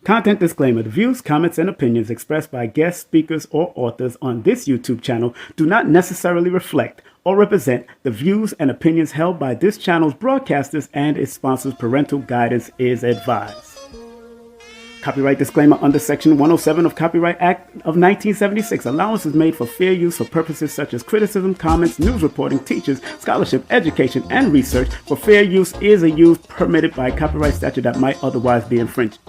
Content disclaimer. The views, comments, and opinions expressed by guest speakers or authors on this YouTube channel do not necessarily reflect or represent the views and opinions held by this channel's broadcasters and its sponsors. Parental guidance is advised. Copyright disclaimer under Section 107 of Copyright Act of 1976. Allowance is made for fair use for purposes such as criticism, comments, news reporting, teachers, scholarship, education, and research. For fair use is a use permitted by copyright statute that might otherwise be infringed.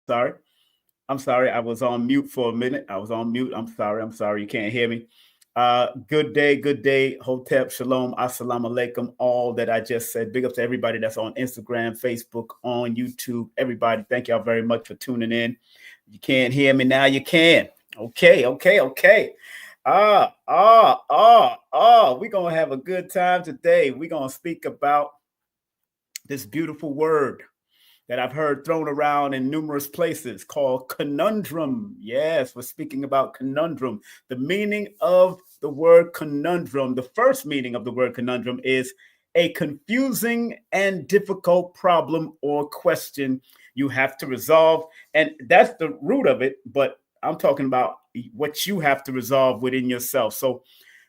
Sorry. I'm sorry. I was on mute for a minute. I was on mute. I'm sorry. I'm sorry. You can't hear me. Good day. Good day. Hotep. Shalom. Assalamu alaikum. All that I just said. Big up to everybody that's on Instagram, Facebook, on YouTube. Everybody, thank y'all very much for tuning in. You can't hear me now. You can. Okay. Okay. Okay. We're going to have a good time today. We're going to speak about this beautiful word that I've heard thrown around in numerous places called conundrum. Yes, we're speaking about conundrum. The meaning of the word conundrum, the first meaning of the word conundrum is a confusing and difficult problem or question you have to resolve. And that's the root of it, but I'm talking about what you have to resolve within yourself. So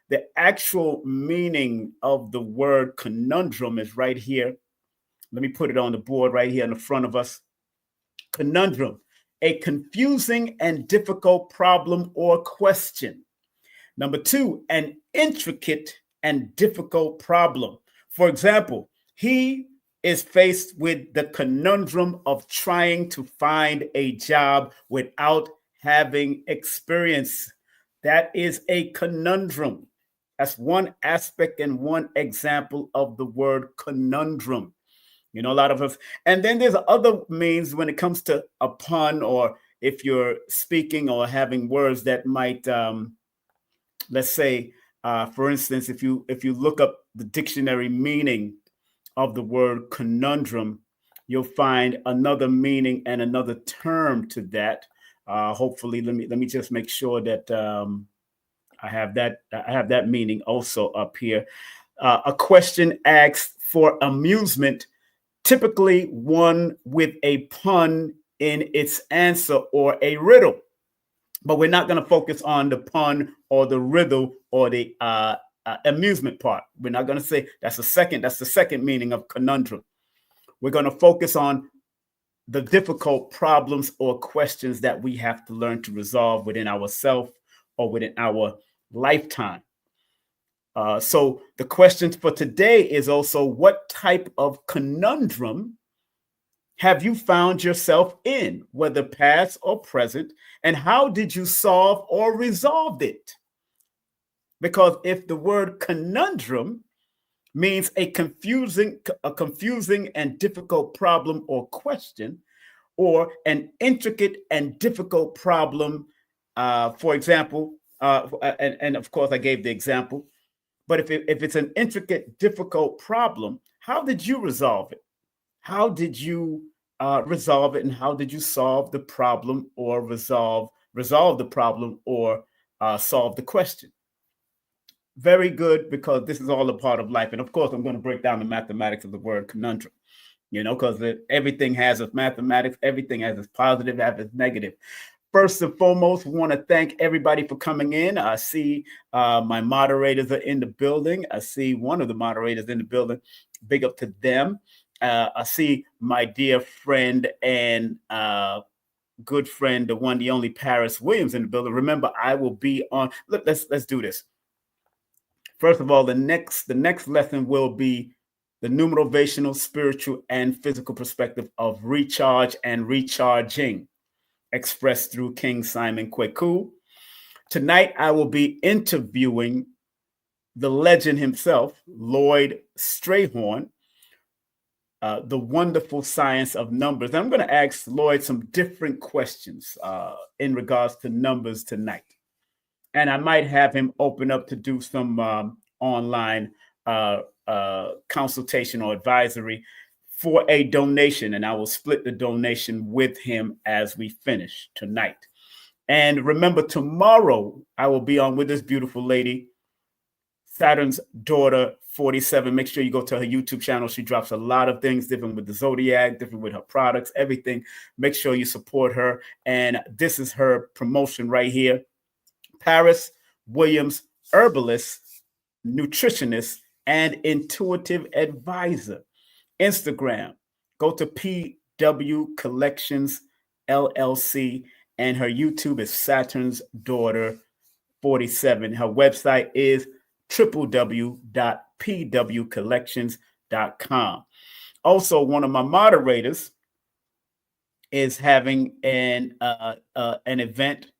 the actual meaning of the word conundrum is right here. Let me put it on the board right here in the front of us. Conundrum, a confusing and difficult problem or question. Number two, an intricate and difficult problem. For example, he is faced with the conundrum of trying to find a job without having experience. That is a conundrum. That's one aspect and one example of the word conundrum. You know, a lot of us. And then there's other means when it comes to a pun, or if you're speaking or having words that might, let's say, for instance, if you look up the dictionary meaning of the word conundrum, you'll find another meaning and another term to that. Hopefully, let me just make sure that I have that meaning also up here. A question asked for amusement, typically one with a pun in its answer or a riddle. But we're not going to focus on the pun or the riddle or the amusement part. We're not going to say that's the second meaning of conundrum. We're going to focus on the difficult problems or questions that we have to learn to resolve within ourselves or within our lifetime. So the question for today is also, what type of conundrum have you found yourself in, whether past or present, and how did you solve or resolve it? Because if the word conundrum means a confusing and difficult problem or question, or an intricate and difficult problem, for example, and of course I gave the example, but if it's an intricate, difficult problem, how did you resolve it? How did you resolve it, and how did you solve the problem, or resolve the problem, or solve the question? Very good, because this is all a part of life. And of course, I'm going to break down the mathematics of the word conundrum, you know, because everything has its mathematics, everything has its positive, has its negative. First and foremost, we want to thank everybody for coming in. I see my moderators are in the building. I see one of the moderators in the building. Big up to them. I see my dear friend and good friend, the one, the only Paris Williams in the building. Remember, I will be on. Let's do this. First of all, the next lesson will be the numerovational, spiritual, and physical perspective of recharge and recharging, expressed through King Simon Kweku. Tonight, I will be interviewing the legend himself, Lloyd Strayhorn, the wonderful science of numbers. And I'm going to ask Lloyd some different questions in regards to numbers tonight. And I might have him open up to do some online consultation or advisory for a donation. And I will split the donation with him as we finish tonight. And remember, tomorrow I will be on with this beautiful lady, Saturn's daughter 47. Make sure you go to her YouTube channel. She drops a lot of things different with the zodiac, different with her products, everything. Make sure you support her. And this is her promotion right here. Paris Williams, herbalist, nutritionist, and intuitive advisor. Instagram, go to PW Collections LLC, and her YouTube is Saturn's Daughter 47. Her website is www.pwcollections.com. Also, one of my moderators is having an event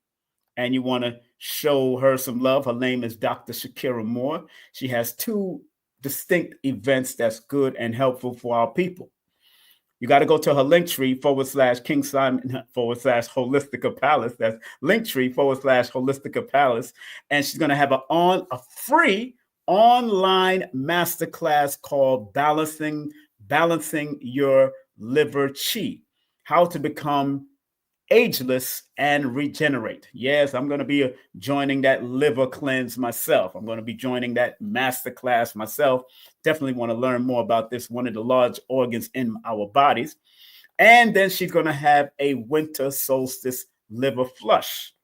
and you want to show her some love, her name is Dr. Shakira Moore. She has two distinct events that's good and helpful for our people. You got to go to her Linktree /King Simon /Holistica Palace. That's Linktree /Holistica Palace. And she's going to have a free online masterclass called Balancing Your Liver Chi, how to become ageless and regenerate. Yes, I'm going to be joining that liver cleanse myself. I'm going to be joining that masterclass myself. Definitely want to learn more about this, one of the large organs in our bodies. And then she's going to have a winter solstice liver flush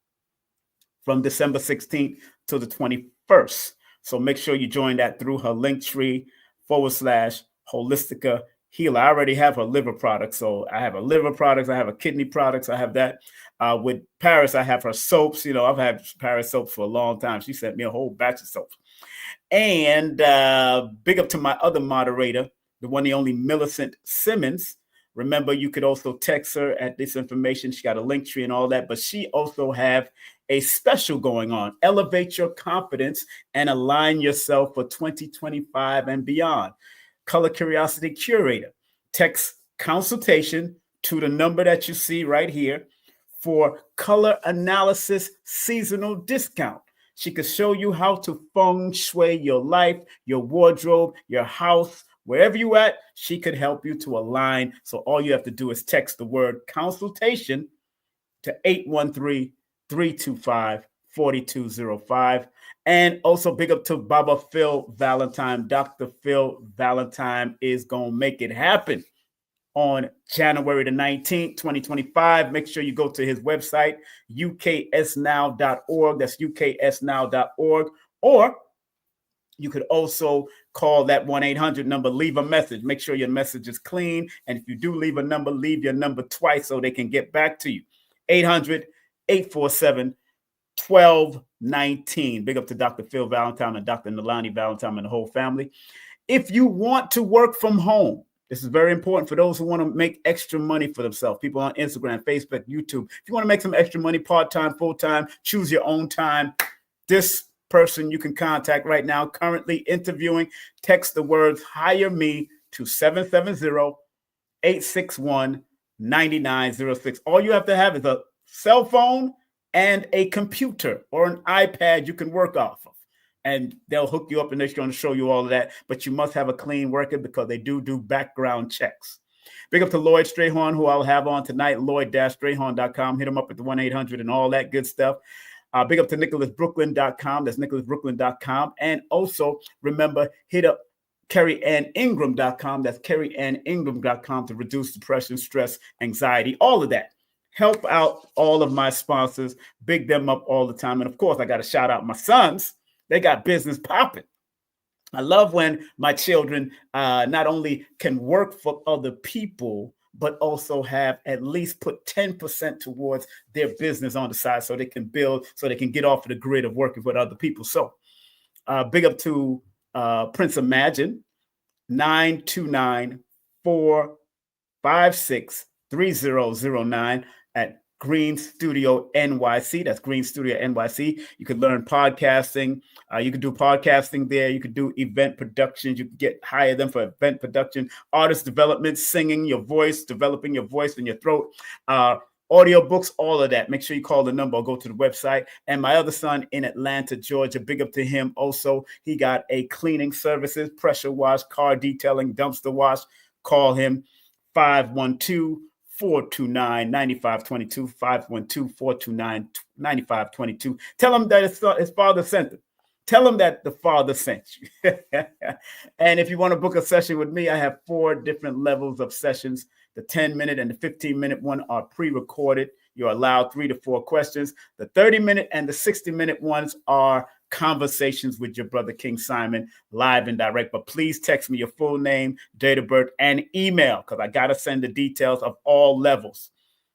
from December 16th to the 21st. So make sure you join that through her Linktree /Holistica Healer. I already have her liver products. So I have her liver products. I have her kidney products. I have that. With Paris, I have her soaps. You know, I've had Paris soaps for a long time. She sent me a whole batch of soaps. And big up to my other moderator, the one, the only Millicent Simmons. Remember, you could also text her at this information. She got a Linktree and all that. But she also have a special going on. Elevate your confidence and align yourself for 2025 and beyond. Color Curiosity Curator. Text consultation to the number that you see right here for color analysis seasonal discount. She could show you how to feng shui your life, your wardrobe, your house, wherever you at. She could help you to align. So all you have to do is text the word consultation to 813-325-4205. And also big up to Baba Phil Valentine. Dr. Phil Valentine is going to make it happen on January the 19th, 2025. Make sure you go to his website, uksnow.org. That's uksnow.org. Or you could also call that 1-800 number, leave a message. Make sure your message is clean. And if you do leave a number, leave your number twice so they can get back to you. 800-847-1219. Big up to Dr. Phil Valentine and Dr. Nalani Valentine and the whole family. If you want to work from home, this is very important for those who want to make extra money for themselves. People on Instagram, Facebook, YouTube. If you want to make some extra money, part-time, full-time, choose your own time. This person you can contact right now, currently interviewing. Text the words hire me to 770-861-9906. All you have to have is a cell phone and a computer or an iPad you can work off of. And they'll hook you up and they're going to show you all of that. But you must have a clean record because they do background checks. Big up to Lloyd Strayhorn, who I'll have on tonight, lloyd-strayhorn.com. Hit him up at the 1-800 and all that good stuff. Big up to nicholasbrooklyn.com. That's nicholasbrooklyn.com. And also, remember, hit up kerryanningram.com. That's kerryanningram.com to reduce depression, stress, anxiety, all of that. Help out all of my sponsors. Big them up all the time. And, of course, I got to shout out my sons. They got business popping. I love when my children not only can work for other people, but also have at least put 10% towards their business on the side so they can build, so they can get off of the grid of working with other people. So big up to Prince Imagine, 929-456-3009 at Green Studio NYC. That's Green Studio NYC. You could learn podcasting. You could do podcasting there. You could do event productions. You could hire them for event production, artist development, singing your voice, developing your voice and your throat, audio books, all of that. Make sure you call the number or go to the website. And my other son in Atlanta, Georgia, big up to him also. He got a cleaning services, pressure wash, car detailing, dumpster wash. Call him 512-429-9522, 512-429-9522. Tell him that his father sent him. Tell him that the Father sent you. And if you want to book a session with me, I have 4 different levels of sessions. The 10-minute and the 15-minute one are pre-recorded. You're allowed 3 to 4 questions. The 30-minute and the 60-minute ones are conversations with your brother King Simon, live and direct. But please text me your full name, date of birth, and email, because I got to send the details of all levels.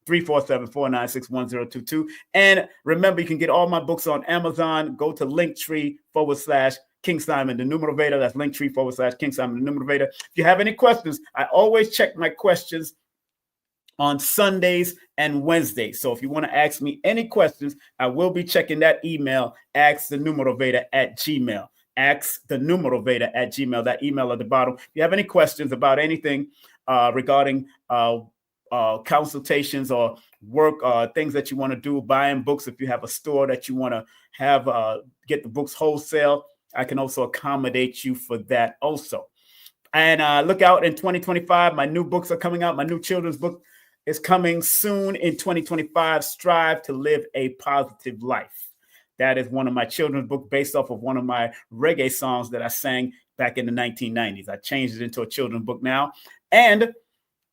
347-496-1022. And remember, you can get all my books on Amazon. Go to Linktree /King Simon, the Numerovator. That's Linktree /King Simon, the Numerovator. If you have any questions, I always check my questions on Sundays and Wednesdays. So if you want to ask me any questions, I will be checking that email, askthenumerovator@gmail. Ask the Numerovator at Gmail, that email at the bottom. If you have any questions about anything regarding consultations or work, things that you want to do, buying books, if you have a store that you want to have, get the books wholesale, I can also accommodate you for that also. And look out in 2025. My new books are coming out. My new children's book is coming soon in 2025. Strive to live a positive life. That is one of my children's books based off of one of my reggae songs that I sang back in the 1990s. I changed it into a children's book now. And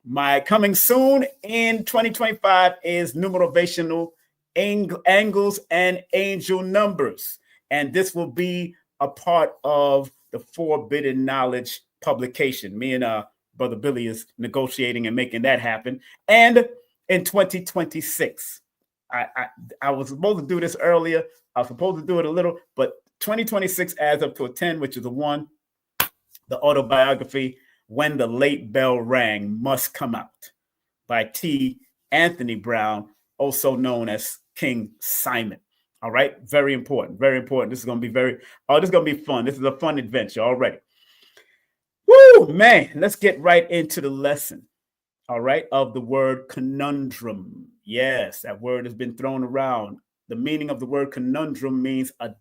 my coming soon in 2025 is Numerovational Angles and Angel Numbers. And this will be a part of the Forbidden Knowledge publication. Me and Brother Billy is negotiating and making that happen. And in 2026, I was supposed to do this earlier. I was supposed to do it a little, but 2026 adds up to a 10, which is a 1. The autobiography, When the Late Bell Rang, must come out by T. Anthony Brown, also known as King Simon. All right. Very important. Very important. This is going to be this is going to be fun. This is a fun adventure already. Woo, man. Let's get right into the lesson. All right. Of the word conundrum. Yes, that word has been thrown around. The meaning of the word conundrum means a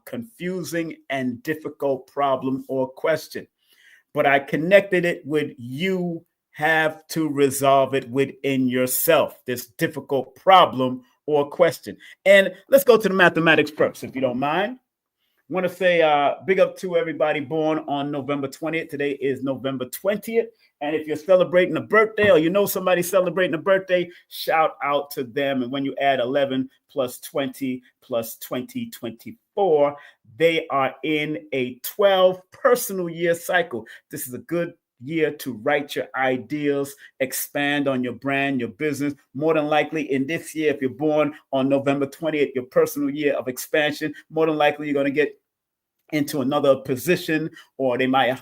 confusing and difficult problem or question. But I connected it with you have to resolve it within yourself, this difficult problem or question. And let's go to the mathematics first, if you don't mind. I want to say big up to everybody born on November 20th. Today is November 20th. And if you're celebrating a birthday or you know somebody celebrating a birthday, shout out to them. And when you add 11 plus 20 plus 20, 24, they are in a 12 personal year cycle. This is a good year to write your ideals, expand on your brand, your business. More than likely in this year, if you're born on November 20th, your personal year of expansion, more than likely you're going to get into another position, or they might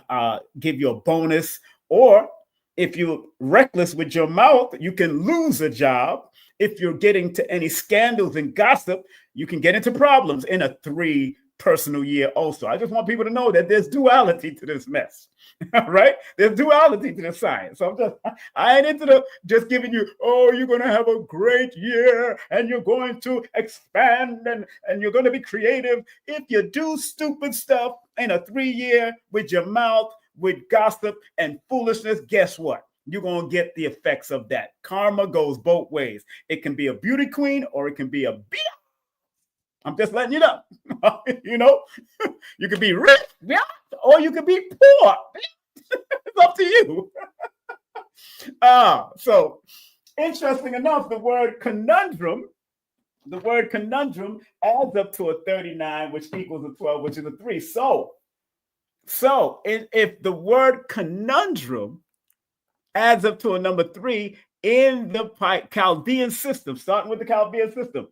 give you a bonus. Or if you're reckless with your mouth, you can lose a job. If you're getting to any scandals and gossip, you can get into problems in a 3 personal year also. I just want people to know that there's duality to this mess. Right? There's duality to the science. So I ain't into just giving you, oh, you're going to have a great year and you're going to expand and you're going to be creative. If you do stupid stuff in a 3-year with your mouth, with gossip and foolishness, guess what? You're going to get the effects of that. Karma goes both ways. It can be a beauty queen or it can be a bitch. I'm just letting you know. You know, you could be rich or you could be poor. It's up to you. So interesting enough, the word conundrum adds up to a 39, which equals a 12, which is a 3. So if the word conundrum adds up to a number 3 in the Chaldean system, starting with the Chaldean system,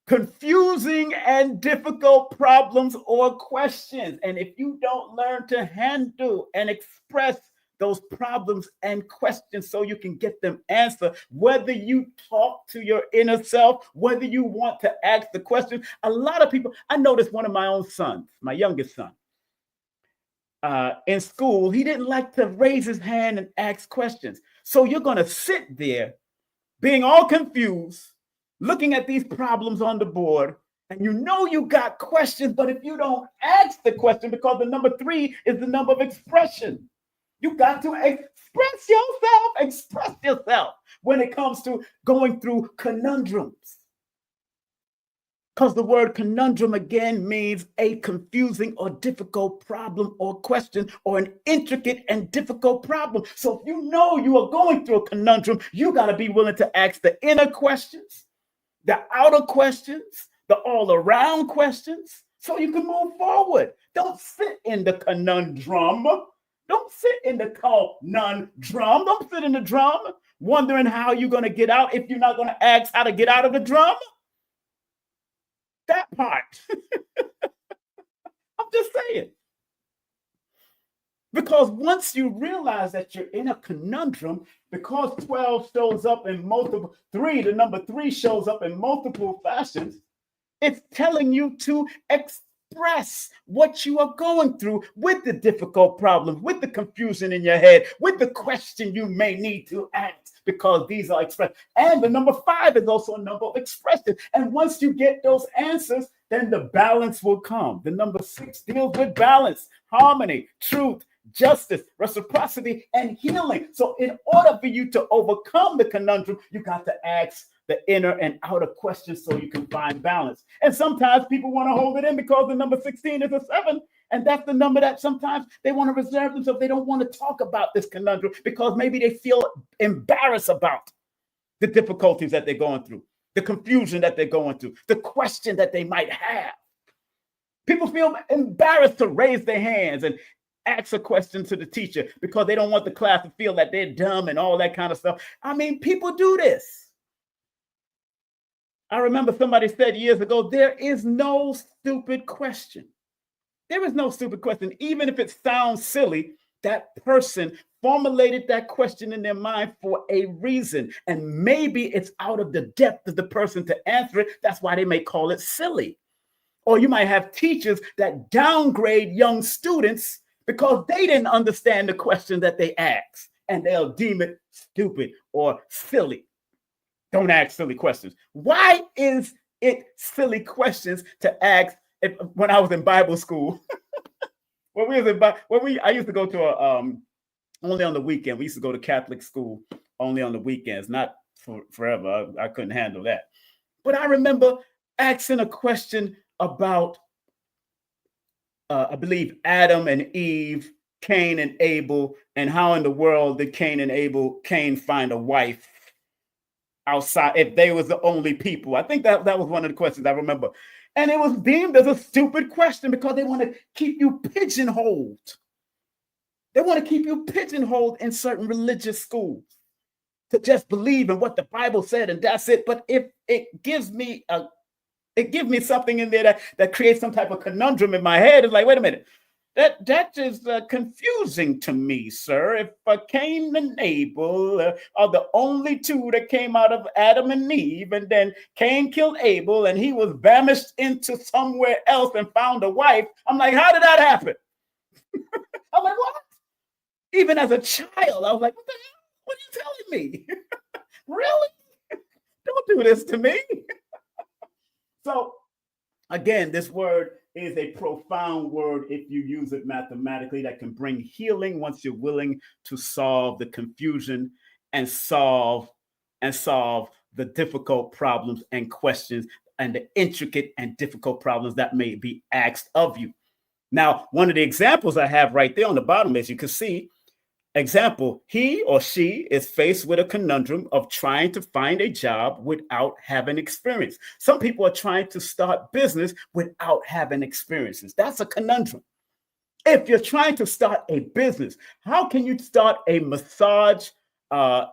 confusing and difficult problems or questions. And if you don't learn to handle and express those problems and questions so you can get them answered, whether you talk to your inner self, whether you want to ask the question. A lot of people, I noticed one of my own sons, my youngest son, in school, he didn't like to raise his hand and ask questions. So you're going to sit there being all confused, looking at these problems on the board, and you know you got questions, but if you don't ask the question, because the number 3 is the number of expression, you got to express yourself when it comes to going through conundrums. Because the word conundrum again means a confusing or difficult problem or question or an intricate and difficult problem. So if you know you are going through a conundrum, you got to be willing to ask the inner questions, the outer questions, the all around questions, so you can move forward. Don't sit in the conundrum. Don't sit in the conundrum. Don't sit in the drum wondering how you're going to get out if you're not going to ask how to get out of the drum. That part. I'm just saying. Because once you realize that you're in a conundrum, because 12 shows up in multiple, the number three shows up in multiple fashions, it's telling you to express what you are going through with the difficult problems, with the confusion in your head, with the question you may need to ask, because these are expressed. And the number 5 is also a number of expression. And once you get those answers, then the balance will come. The number 6 deals with balance, harmony, truth, justice, reciprocity, and healing. So in order for you to overcome the conundrum, you got to ask the inner and outer questions so you can find balance. And sometimes people want to hold it in because the number 16 is a 7. And that's the number that sometimes they want to reserve themselves. They don't want to talk about this conundrum because maybe they feel embarrassed about the difficulties that they're going through, the confusion that they're going through, the question that they might have. People feel embarrassed to raise their hands and ask a question to the teacher because they don't want the class to feel that they're dumb and all that kind of stuff. I mean, people do this. I remember somebody said years ago, there is no stupid question. There is no stupid question. Even if it sounds silly, that person formulated that question in their mind for a reason. And maybe it's out of the depth of the person to answer it. That's why they may call it silly. Or you might have teachers that downgrade young students because they didn't understand the question that they asked, and they'll deem it stupid or silly. Don't ask silly questions. Why is it silly questions to ask? When I was in Bible school, I used to go to only on the weekend. We used to go to Catholic school only on the weekends, not forever. I couldn't handle that. But I remember asking a question about, I believe, Adam and Eve, Cain and Abel, and how in the world did Cain find a wife outside if they was the only people? I think that was one of the questions I remember. And it was deemed as a stupid question because they want to keep you pigeonholed. They want to keep you pigeonholed in certain religious schools to just believe in what the Bible said and that's it. But if it gives me something in there that creates some type of conundrum in my head, it's like, wait a minute. That is confusing to me, sir. If Cain and Abel are the only two that came out of Adam and Eve, and then Cain killed Abel and he was banished into somewhere else and found a wife, I'm like, how did that happen? I'm like, what? Even as a child, I was like, what the hell? What are you telling me? Really? Don't do this to me. So, again, this word is a profound word if you use it mathematically that can bring healing once you're willing to solve the confusion and solve the difficult problems and questions and the intricate and difficult problems that may be asked of you. Now, one of the examples I have right there on the bottom, as you can see, example, he or she is faced with a conundrum of trying to find a job without having experience. Some people are trying to start business without having experiences. That's a conundrum. If you're trying to start a business, how can you start a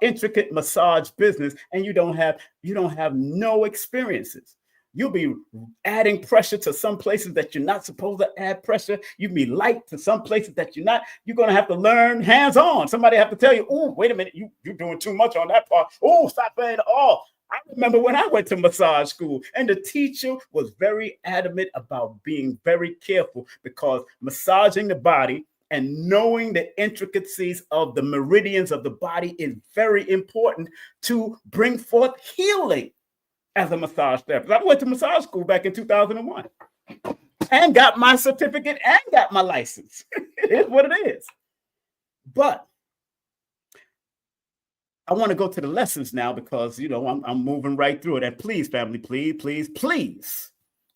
intricate massage business and you don't have no experiences? You'll be adding pressure to some places that you're not supposed to add pressure. You'll be light to some places that you're not. You're going to have to learn hands-on. Somebody have to tell you, oh, wait a minute, you're doing too much on that part. Oh, stop playing it all. I remember when I went to massage school and the teacher was very adamant about being very careful because massaging the body and knowing the intricacies of the meridians of the body is very important to bring forth healing. As a massage therapist, I went to massage school back in 2001 and got my certificate and got my license. It is what it is. But I want to go to the lessons now because, I'm moving right through it. And please, family, please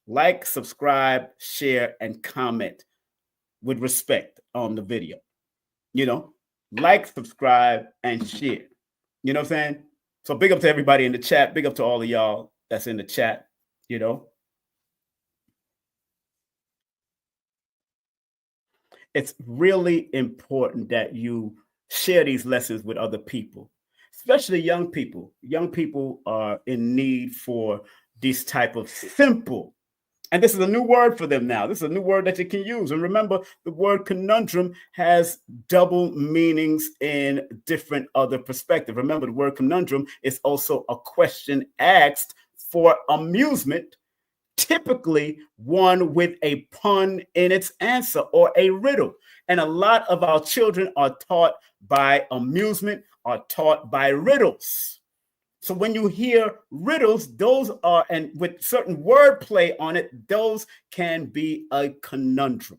like, subscribe, share, and comment with respect on the video. Like, subscribe, and share. You know what I'm saying? So big up to everybody in the chat. Big up to all of y'all that's in the chat, It's really important that you share these lessons with other people, especially young people. Young people are in need for these type of simple And this is a new word for them now. This is a new word that you can use. And remember, the word conundrum has double meanings in different other perspectives. Remember, the word conundrum is also a question asked for amusement, typically one with a pun in its answer or a riddle. And a lot of our children are taught by amusement, are taught by riddles. So when you hear riddles, those are, and with certain wordplay on it, those can be a conundrum.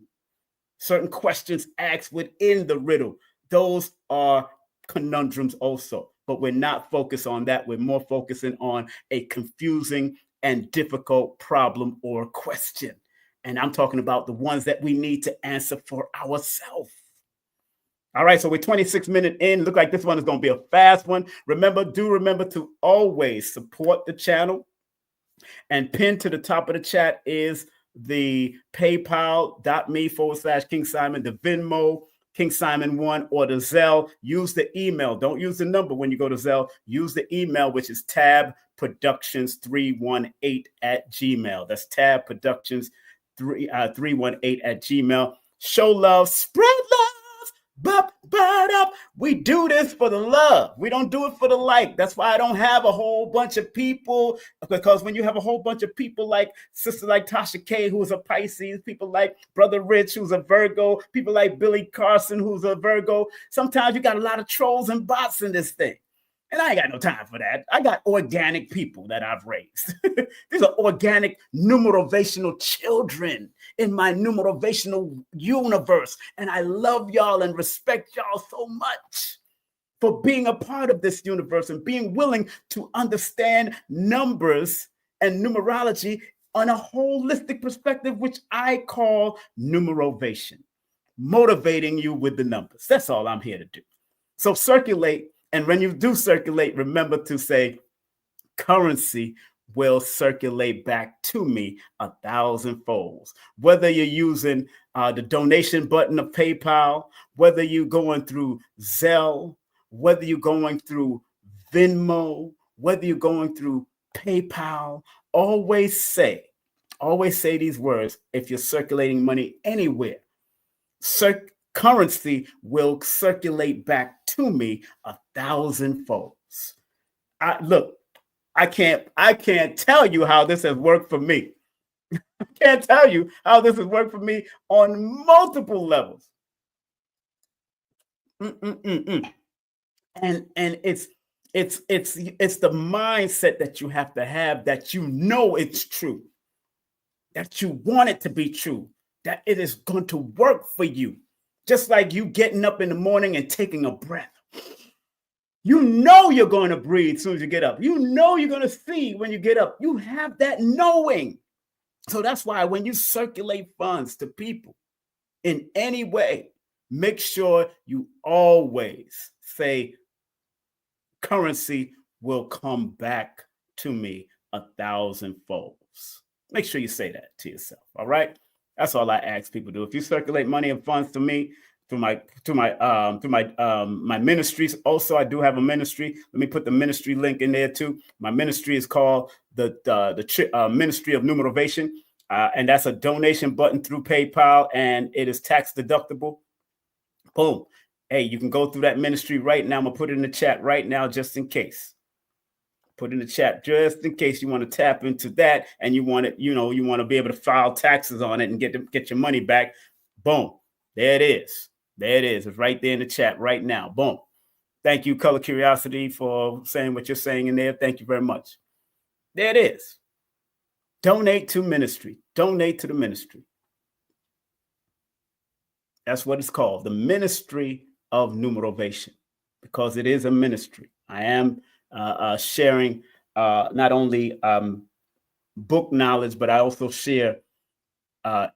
Certain questions asked within the riddle, those are conundrums also. But we're not focused on that. We're more focusing on a confusing and difficult problem or question. And I'm talking about the ones that we need to answer for ourselves. All right, so we're 26 minutes in. Look like this one is going to be a fast one. Remember to always support the channel. And pinned to the top of the chat is the paypal.me/King Simon, the Venmo, King Simon 1, or the Zelle. Use the email. Don't use the number when you go to Zelle. Use the email, which is tabproductions318@gmail. That's tabproductions318@gmail. Show love, spread love. We do this for the love. We don't do it for the like. That's why I don't have a whole bunch of people, because when you have a whole bunch of people like sister like Tasha K, who's a Pisces, people like Brother Rich, who's a Virgo, people like Billy Carson, who's a Virgo, sometimes you got a lot of trolls and bots in this thing. And I ain't got no time for that. I got organic people that I've raised. These are organic numerovational children in my numerovational universe. And I love y'all and respect y'all so much for being a part of this universe and being willing to understand numbers and numerology on a holistic perspective, which I call numerovation, motivating you with the numbers. That's all I'm here to do. So circulate. And when you do circulate, remember to say, currency will circulate back to me 1,000 folds. Whether you're using the donation button of PayPal, whether you're going through Zelle, whether you're going through Venmo, whether you're going through PayPal, always say these words if you're circulating money anywhere. Currency will circulate back to me 1,000 folds. I can't tell you how this has worked for me. I can't tell you how this has worked for me on multiple levels. And it's the mindset that you have to have, that you know it's true, that you want it to be true, that it is going to work for you. Just like you getting up in the morning and taking a breath. You know you're going to breathe as soon as you get up. You know you're going to see when you get up. You have that knowing. So that's why when you circulate funds to people in any way, make sure you always say, currency will come back to me 1,000 folds. Make sure you say that to yourself. All right. That's all I ask people to do. If you circulate money and funds to me through my ministries, also I do have a ministry. Let me put the ministry link in there too. My ministry is called the Ministry of Numerovation, and that's a donation button through PayPal, and it is tax deductible. Boom. Hey, you can go through that ministry right now. I'm gonna put it in the chat right now, just in case. Put in the chat just in case you want to tap into that and you want it, you want to be able to file taxes on it and get your money back. Boom. There it is. There it is. It's right there in the chat right now. Boom. Thank you, Color Curiosity, for saying what you're saying in there. Thank you very much. There it is. Donate to ministry. Donate to the ministry. That's what it's called. The Ministry of Numerovation, because it is a ministry. I am sharing not only book knowledge, but I also share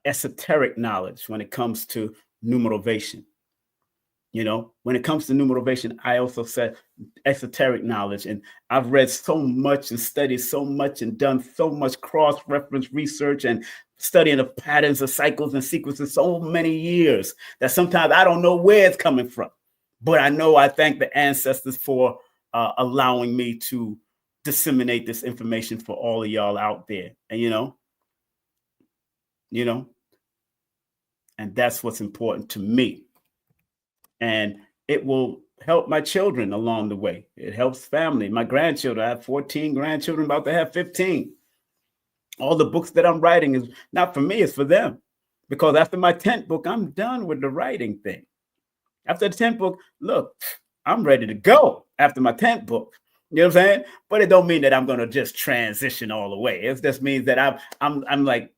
esoteric knowledge when it comes to numerovation. When it comes to numerovation, I also said esoteric knowledge, and I've read so much and studied so much and done so much cross-reference research and studying of patterns of cycles and sequences so many years that sometimes I don't know where it's coming from. But I thank the ancestors for allowing me to disseminate this information for all of y'all out there. And, you know, and that's what's important to me. And it will help my children along the way. It helps family, my grandchildren. I have 14 grandchildren, about to have 15. All the books that I'm writing is not for me, it's for them. Because after my 10th book, I'm done with the writing thing. After the 10th book, look, I'm ready to go after my 10th book. You know what I'm saying? But it don't mean that I'm gonna just transition all the way. It just means that I'm like,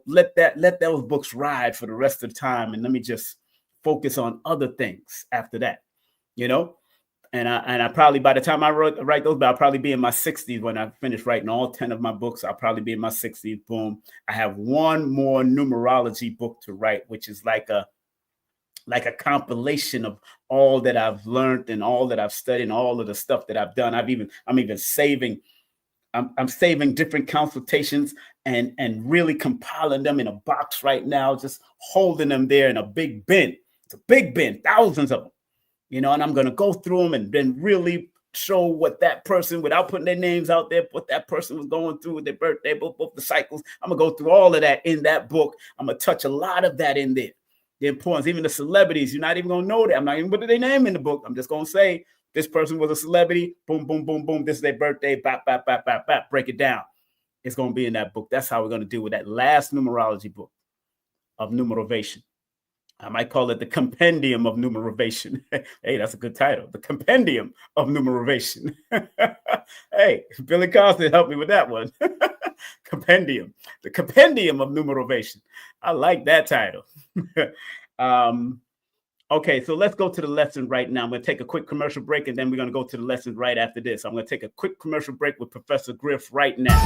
let those books ride for the rest of the time, and let me just focus on other things after that. You know, and I probably, by the time I write those, but I'll probably be in my 60s when I finish writing all 10 of my books. I'll probably be in my 60s. Boom. I have one more numerology book to write, which is like a compilation of all that I've learned and all that I've studied and all of the stuff that I've done. I'm even saving. I'm saving different consultations and really compiling them in a box right now, just holding them there in a big bin. It's a big bin, thousands of them. And I'm going to go through them and then really show what that person, without putting their names out there, what that person was going through with their birthday, both the cycles. I'm going to go through all of that in that book. I'm going to touch a lot of that in there. The importance, even the celebrities, you're not even going to know that. I'm not even putting their name in the book. I'm just going to say, this person was a celebrity. Boom, boom, boom, boom. This is their birthday. Bap, bap, bap, bap, bap. Break it down. It's going to be in that book. That's how we're going to do with that last numerology book of Numerovation. I might call it the Compendium of Numerovation. Hey, that's a good title. The Compendium of Numerovation. Hey, Billy Costin helped me with that one. Compendium. The Compendium of Numerovation. I like that title. Okay, so let's go to the lesson right now. I'm going to take a quick commercial break, and then we're going to go to the lesson right after this. I'm going to take a quick commercial break with Professor Griff right now.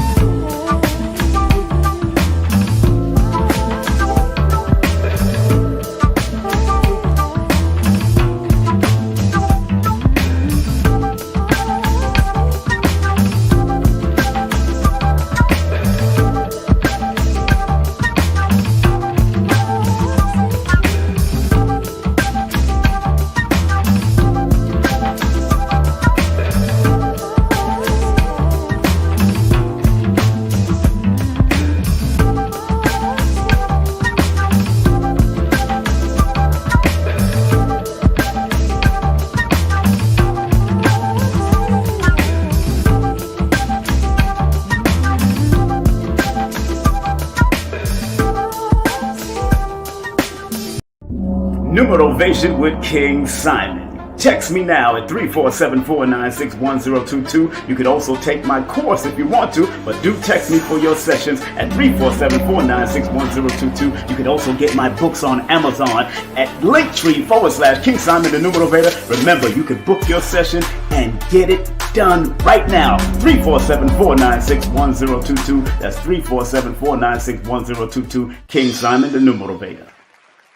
Numerovation with King Simon. Text me now at 347-496-1022. You could also take my course if you want to, but do text me for your sessions at 347-496-1022. You can also get my books on Amazon at Linktree/King Simon the Numerovator. Remember, you can book your session and get it done right now. 347-496-1022. That's 347-496-1022. King Simon the Numerovator.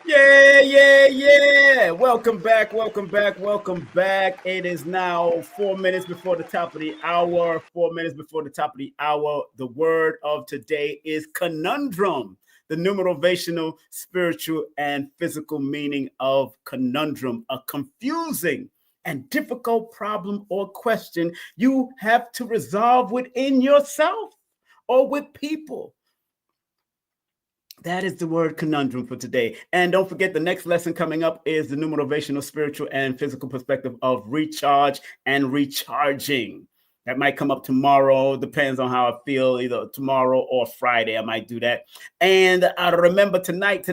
Yeah. Welcome back. It is now 4 minutes before the top of the hour. 4 minutes before the top of the hour. The word of today is conundrum. The numerovational, spiritual, and physical meaning of conundrum. A confusing and difficult problem or question you have to resolve within yourself or with people. That is the word conundrum for today. And don't forget, the next lesson coming up is the numerovational, spiritual, and physical perspective of recharge and recharging. That might come up tomorrow. Depends on how I feel, either tomorrow or Friday. I might do that. And I remember tonight,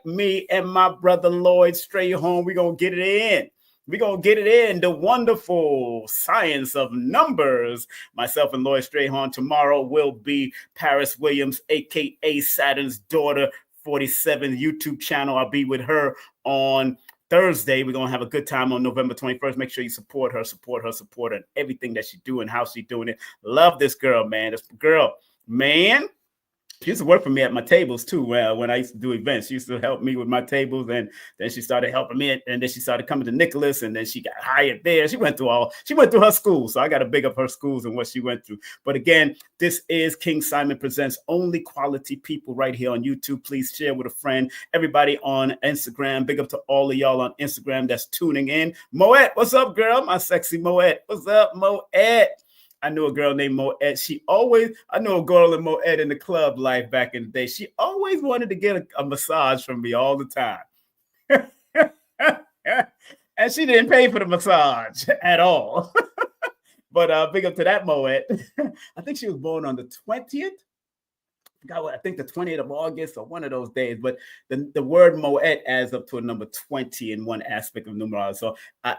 me and my brother Lloyd Strayhorn, we're going to get it in. We're going to get it in, the wonderful science of numbers. Myself and Lloyd Strayhorn. Tomorrow will be Paris Williams, a.k.a. Saturn's Daughter 47 YouTube channel. I'll be with her on Thursday. We're going to have a good time on November 21st. Make sure you support her, and everything that she's doing, how she's doing it. Love this girl, man. This girl, man. She used to work for me at my tables too. When I used to do events, she used to help me with my tables, and then she started helping me, and then she started coming to Nicholas, and then she got hired there. She went through her school, so I got to big up her schools and what she went through. But again, this is King Simon Presents Only Quality People right here on YouTube. Please share with a friend. Everybody on Instagram, big up to all of y'all on Instagram that's tuning in. Moet, what's up, girl? My sexy Moet. What's up, Moet? I knew a girl named Moet. I knew a girl in Moet in the club life back in the day. She always wanted to get a massage from me all the time. And she didn't pay for the massage at all. But big up to that Moet. I think she was born on the 20th. I think the 20th of August or one of those days. But the word Moet adds up to a number 20 in one aspect of numerology. So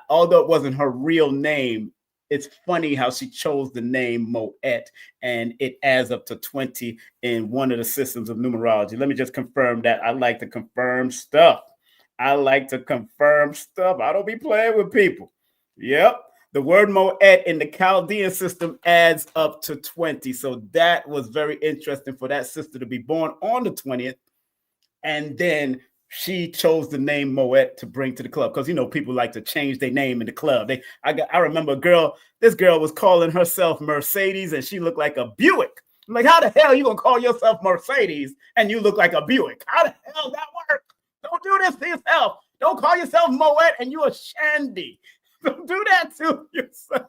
although it wasn't her real name, it's funny how she chose the name Moet, and it adds up to 20 in one of the systems of numerology. Let me just confirm that. I like to confirm stuff. I don't be playing with people. Yep. The word Moet in the Chaldean system adds up to 20. So that was very interesting for that sister to be born on the 20th. And then she chose the name Moet to bring to the club. Because, people like to change their name in the club. I remember this girl was calling herself Mercedes and she looked like a Buick. I'm like, how the hell are you going to call yourself Mercedes and you look like a Buick? How the hell that work? Don't do this to yourself. Don't call yourself Moet and you a Shandy. Don't do that to yourself.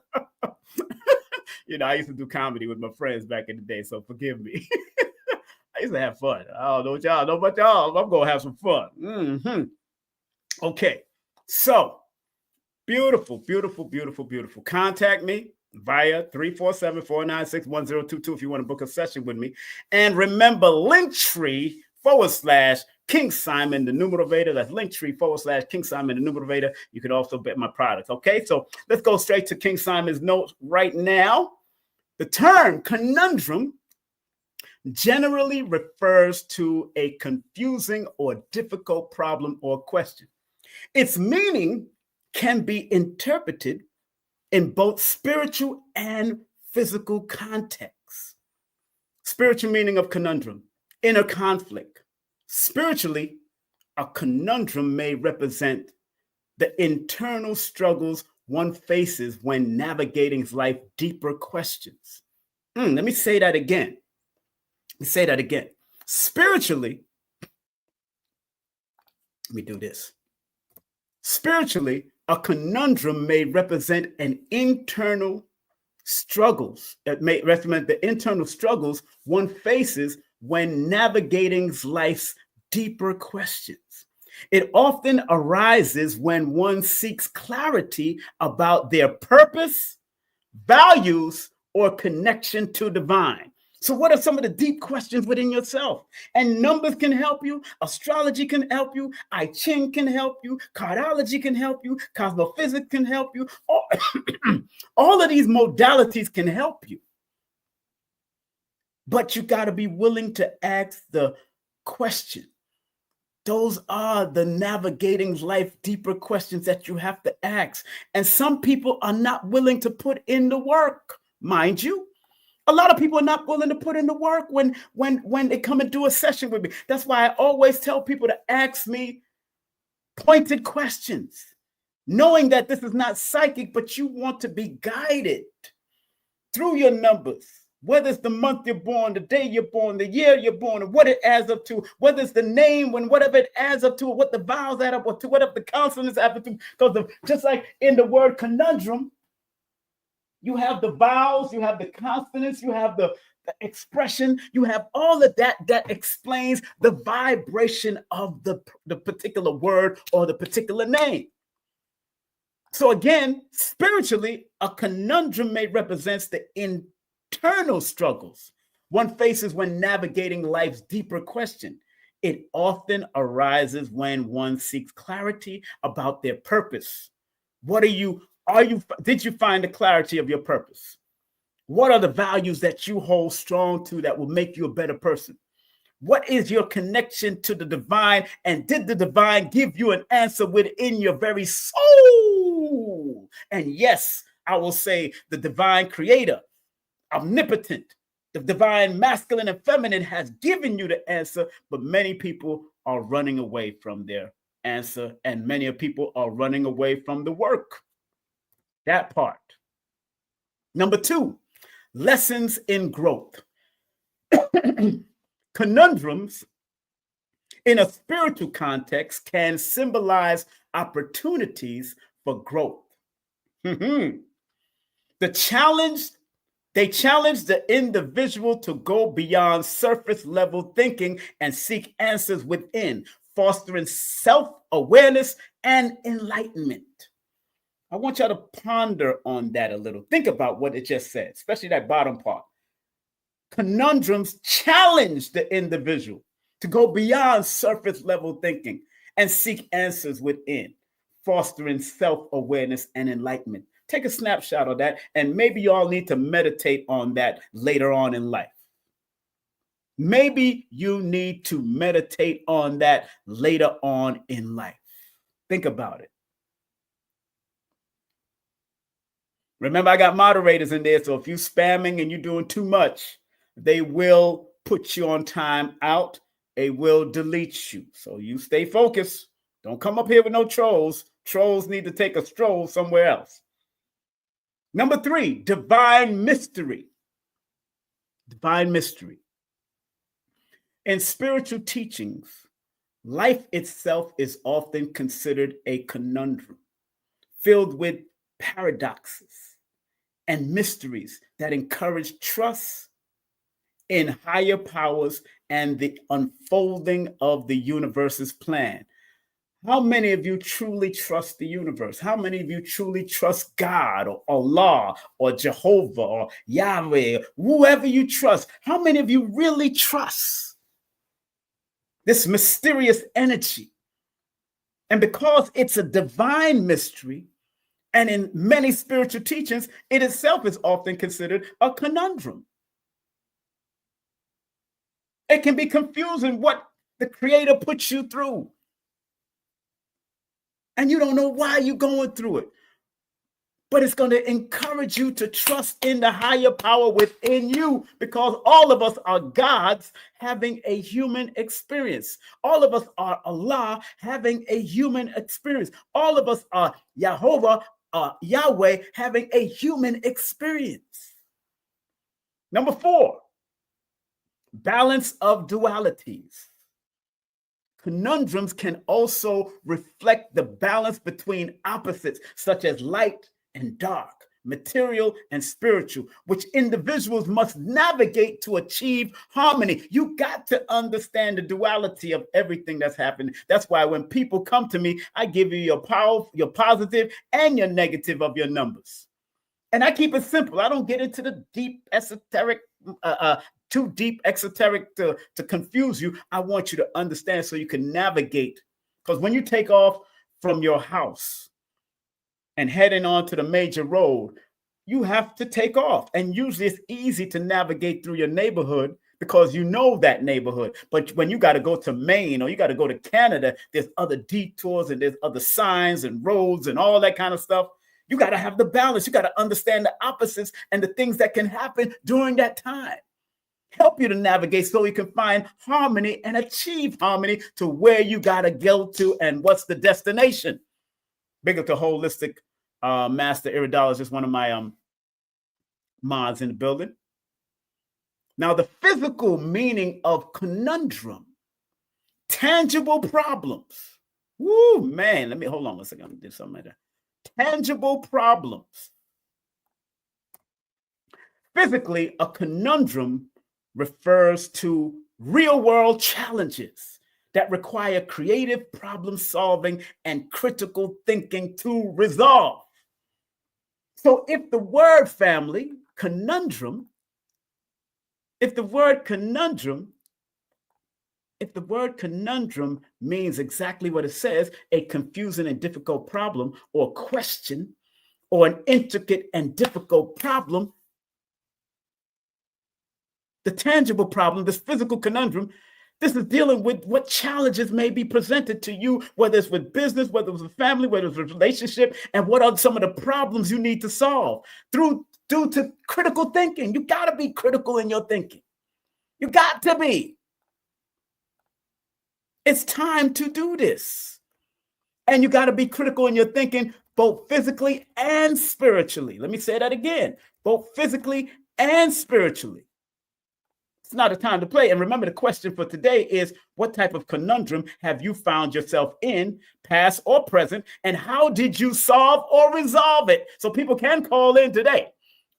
I used to do comedy with my friends back in the day, so forgive me. I used to have fun. I don't know what y'all know about y'all. I'm going to have some fun. Mm-hmm. Okay. So, beautiful, beautiful, beautiful, beautiful. Contact me via 347-496-1022 if you want to book a session with me. And remember, Linktree /King Simon, the Numerovator. That's Linktree /King Simon, the Numerovator. You can also bet my products. Okay, so let's go straight to King Simon's notes right now. The term conundrum generally refers to a confusing or difficult problem or question. Its meaning can be interpreted in both spiritual and physical contexts. Spiritual meaning of conundrum: inner conflict. Spiritually, a conundrum may represent the internal struggles one faces when navigating life's deeper questions. Let me say that again. Spiritually, let me do this. Spiritually, a conundrum may represent an internal struggles. It may represent the internal struggles one faces when navigating life's deeper questions. It often arises when one seeks clarity about their purpose, values, or connection to divine. So what are some of the deep questions within yourself? And numbers can help you. Astrology can help you. I Ching can help you. Cardology can help you. Cosmophysics can help you. All of these modalities can help you. But you got to be willing to ask the question. Those are the navigating life deeper questions that you have to ask. And some people are not willing to put in the work, mind you. A lot of people are not willing to put in the work when they come and do a session with me. That's why I always tell people to ask me pointed questions, knowing that this is not psychic, but you want to be guided through your numbers. Whether it's the month you're born, the day you're born, the year you're born, and what it adds up to, whether it's the name, whatever it adds up to, what the vowels add up to, whatever the consonants add up to, because just like in the word conundrum, you have the vowels, you have the consonants, you have the expression, you have all of that explains the vibration of the particular word or the particular name. So again, spiritually, a conundrum may represent the internal struggles one faces when navigating life's deeper question. It often arises when one seeks clarity about their purpose. Did you find the clarity of your purpose? What are the values that you hold strong to that will make you a better person? What is your connection to the divine? And did the divine give you an answer within your very soul? And yes, I will say the divine creator, omnipotent, the divine masculine and feminine has given you the answer, but many people are running away from their answer, and many people are running away from the work. That part. Number 2, lessons in growth. Conundrums in a spiritual context can symbolize opportunities for growth. The challenge They challenge the individual to go beyond surface level thinking and seek answers within, fostering self-awareness and enlightenment. I want y'all to ponder on that a little. Think about what it just said, especially that bottom part. Conundrums challenge the individual to go beyond surface level thinking and seek answers within, fostering self-awareness and enlightenment. Take a snapshot of that, and maybe you all need to meditate on that later on in life. Maybe you need to meditate on that later on in life. Think about it. Remember, I got moderators in there, so if you're spamming and you're doing too much, they will put you on time out. They will delete you. So you stay focused. Don't come up here with no trolls. Trolls need to take a stroll somewhere else. Number 3, divine mystery. Divine mystery. In spiritual teachings, life itself is often considered a conundrum filled with paradoxes and mysteries that encourage trust in higher powers and the unfolding of the universe's plan. How many of you truly trust the universe? How many of you truly trust God or Allah or Jehovah or Yahweh, whoever you trust? How many of you really trust this mysterious energy? And because it's a divine mystery, and in many spiritual teachings, it itself is often considered a conundrum. It can be confusing what the Creator puts you through. And you don't know why you're going through it. But it's going to encourage you to trust in the higher power within you, because all of us are gods having a human experience. All of us are Allah having a human experience. All of us are Yahweh having a human experience. Number 4, balance of dualities. Conundrums can also reflect the balance between opposites, such as light and dark, material and spiritual, which individuals must navigate to achieve harmony. You got to understand the duality of everything that's happening. That's why when people come to me, I give you your power, your positive and your negative of your numbers. And I keep it simple. I don't get into the deep esoteric, too deep esoteric to confuse you. I want you to understand so you can navigate. Because when you take off from your house and heading on to the major road, you have to take off. And usually it's easy to navigate through your neighborhood because you know that neighborhood. But when you got to go to Maine or you got to go to Canada, there's other detours and there's other signs and roads and all that kind of stuff. You got to have the balance. You got to understand the opposites and the things that can happen during that time. Help you to navigate so you can find harmony and achieve harmony to where you got to go to and what's the destination. Big up to Holistic Master Iridologist, one of my mods in the building. Now, the physical meaning of conundrum, tangible problems. Woo, man, let me hold on a second. I'm gonna do something like that. Tangible problems. Physically, a conundrum refers to real-world challenges that require creative problem solving and critical thinking to resolve. So if the word family, conundrum, if the word conundrum means exactly what it says, a confusing and difficult problem or question, or an intricate and difficult problem, the tangible problem, this physical conundrum, this is dealing with what challenges may be presented to you, whether it's with business, whether it's with family, whether it's with relationship, and what are some of the problems you need to solve due to critical thinking. You got to be critical in your thinking. You got to be. It's time to do this. And you got to be critical in your thinking, both physically and spiritually. Let me say that again, both physically and spiritually. It's not a time to play. And remember, the question for today is, what type of conundrum have you found yourself in, past or present, and how did you solve or resolve it? So people can call in today.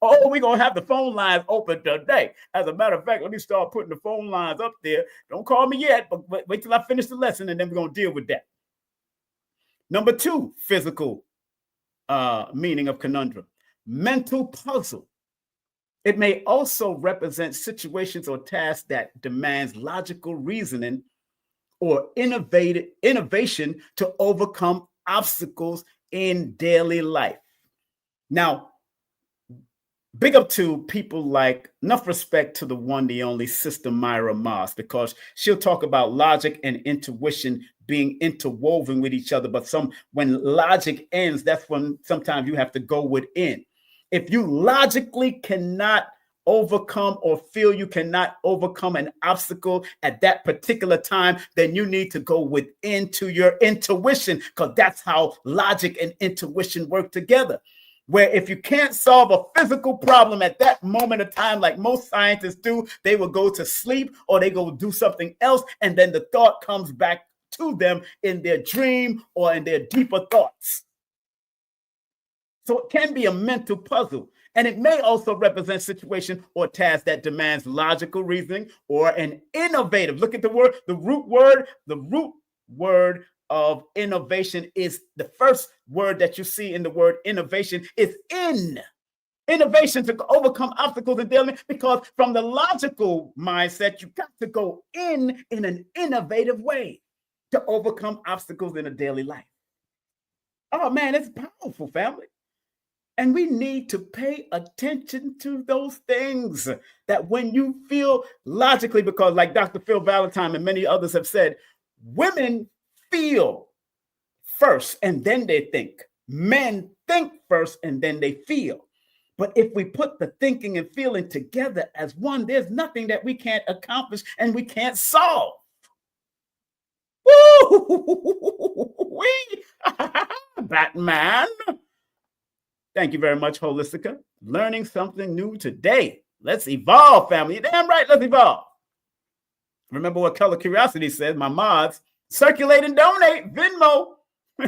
Oh, we're going to have the phone lines open today. As a matter of fact, let me start putting the phone lines up there. Don't call me yet, but wait till I finish the lesson, and then we're going to deal with that. Number 2, physical meaning of conundrum, mental puzzle. It may also represent situations or tasks that demands logical reasoning or innovation to overcome obstacles in daily life. Now, big up to people like, enough respect to the one, the only Sister Myra Moss, because she'll talk about logic and intuition being interwoven with each other. But when logic ends, that's when sometimes you have to go within. If you logically cannot overcome or feel you cannot overcome an obstacle at that particular time, then you need to go within to your intuition, because that's how logic and intuition work together. Where if you can't solve a physical problem at that moment of time, like most scientists do, they will go to sleep or they go do something else, and then the thought comes back to them in their dream or in their deeper thoughts. So it can be a mental puzzle. And it may also represent situation or task that demands logical reasoning or an innovative. Look at the word, the root word of innovation is the first word that you see in the word innovation is in. Innovation to overcome obstacles in daily, because from the logical mindset, you got to go in an innovative way to overcome obstacles in a daily life. Oh man, it's powerful, family. And we need to pay attention to those things that when you feel logically, because like Dr. Phil Valentine and many others have said, women feel first and then they think. Men think first and then they feel. But if we put the thinking and feeling together as one, there's nothing that we can't accomplish and we can't solve. Woo! Batman. Thank you very much, Holistica. Learning something new today. Let's evolve, family. Damn right, let's evolve. Remember what Color Curiosity said, my mods, circulate and donate, Venmo.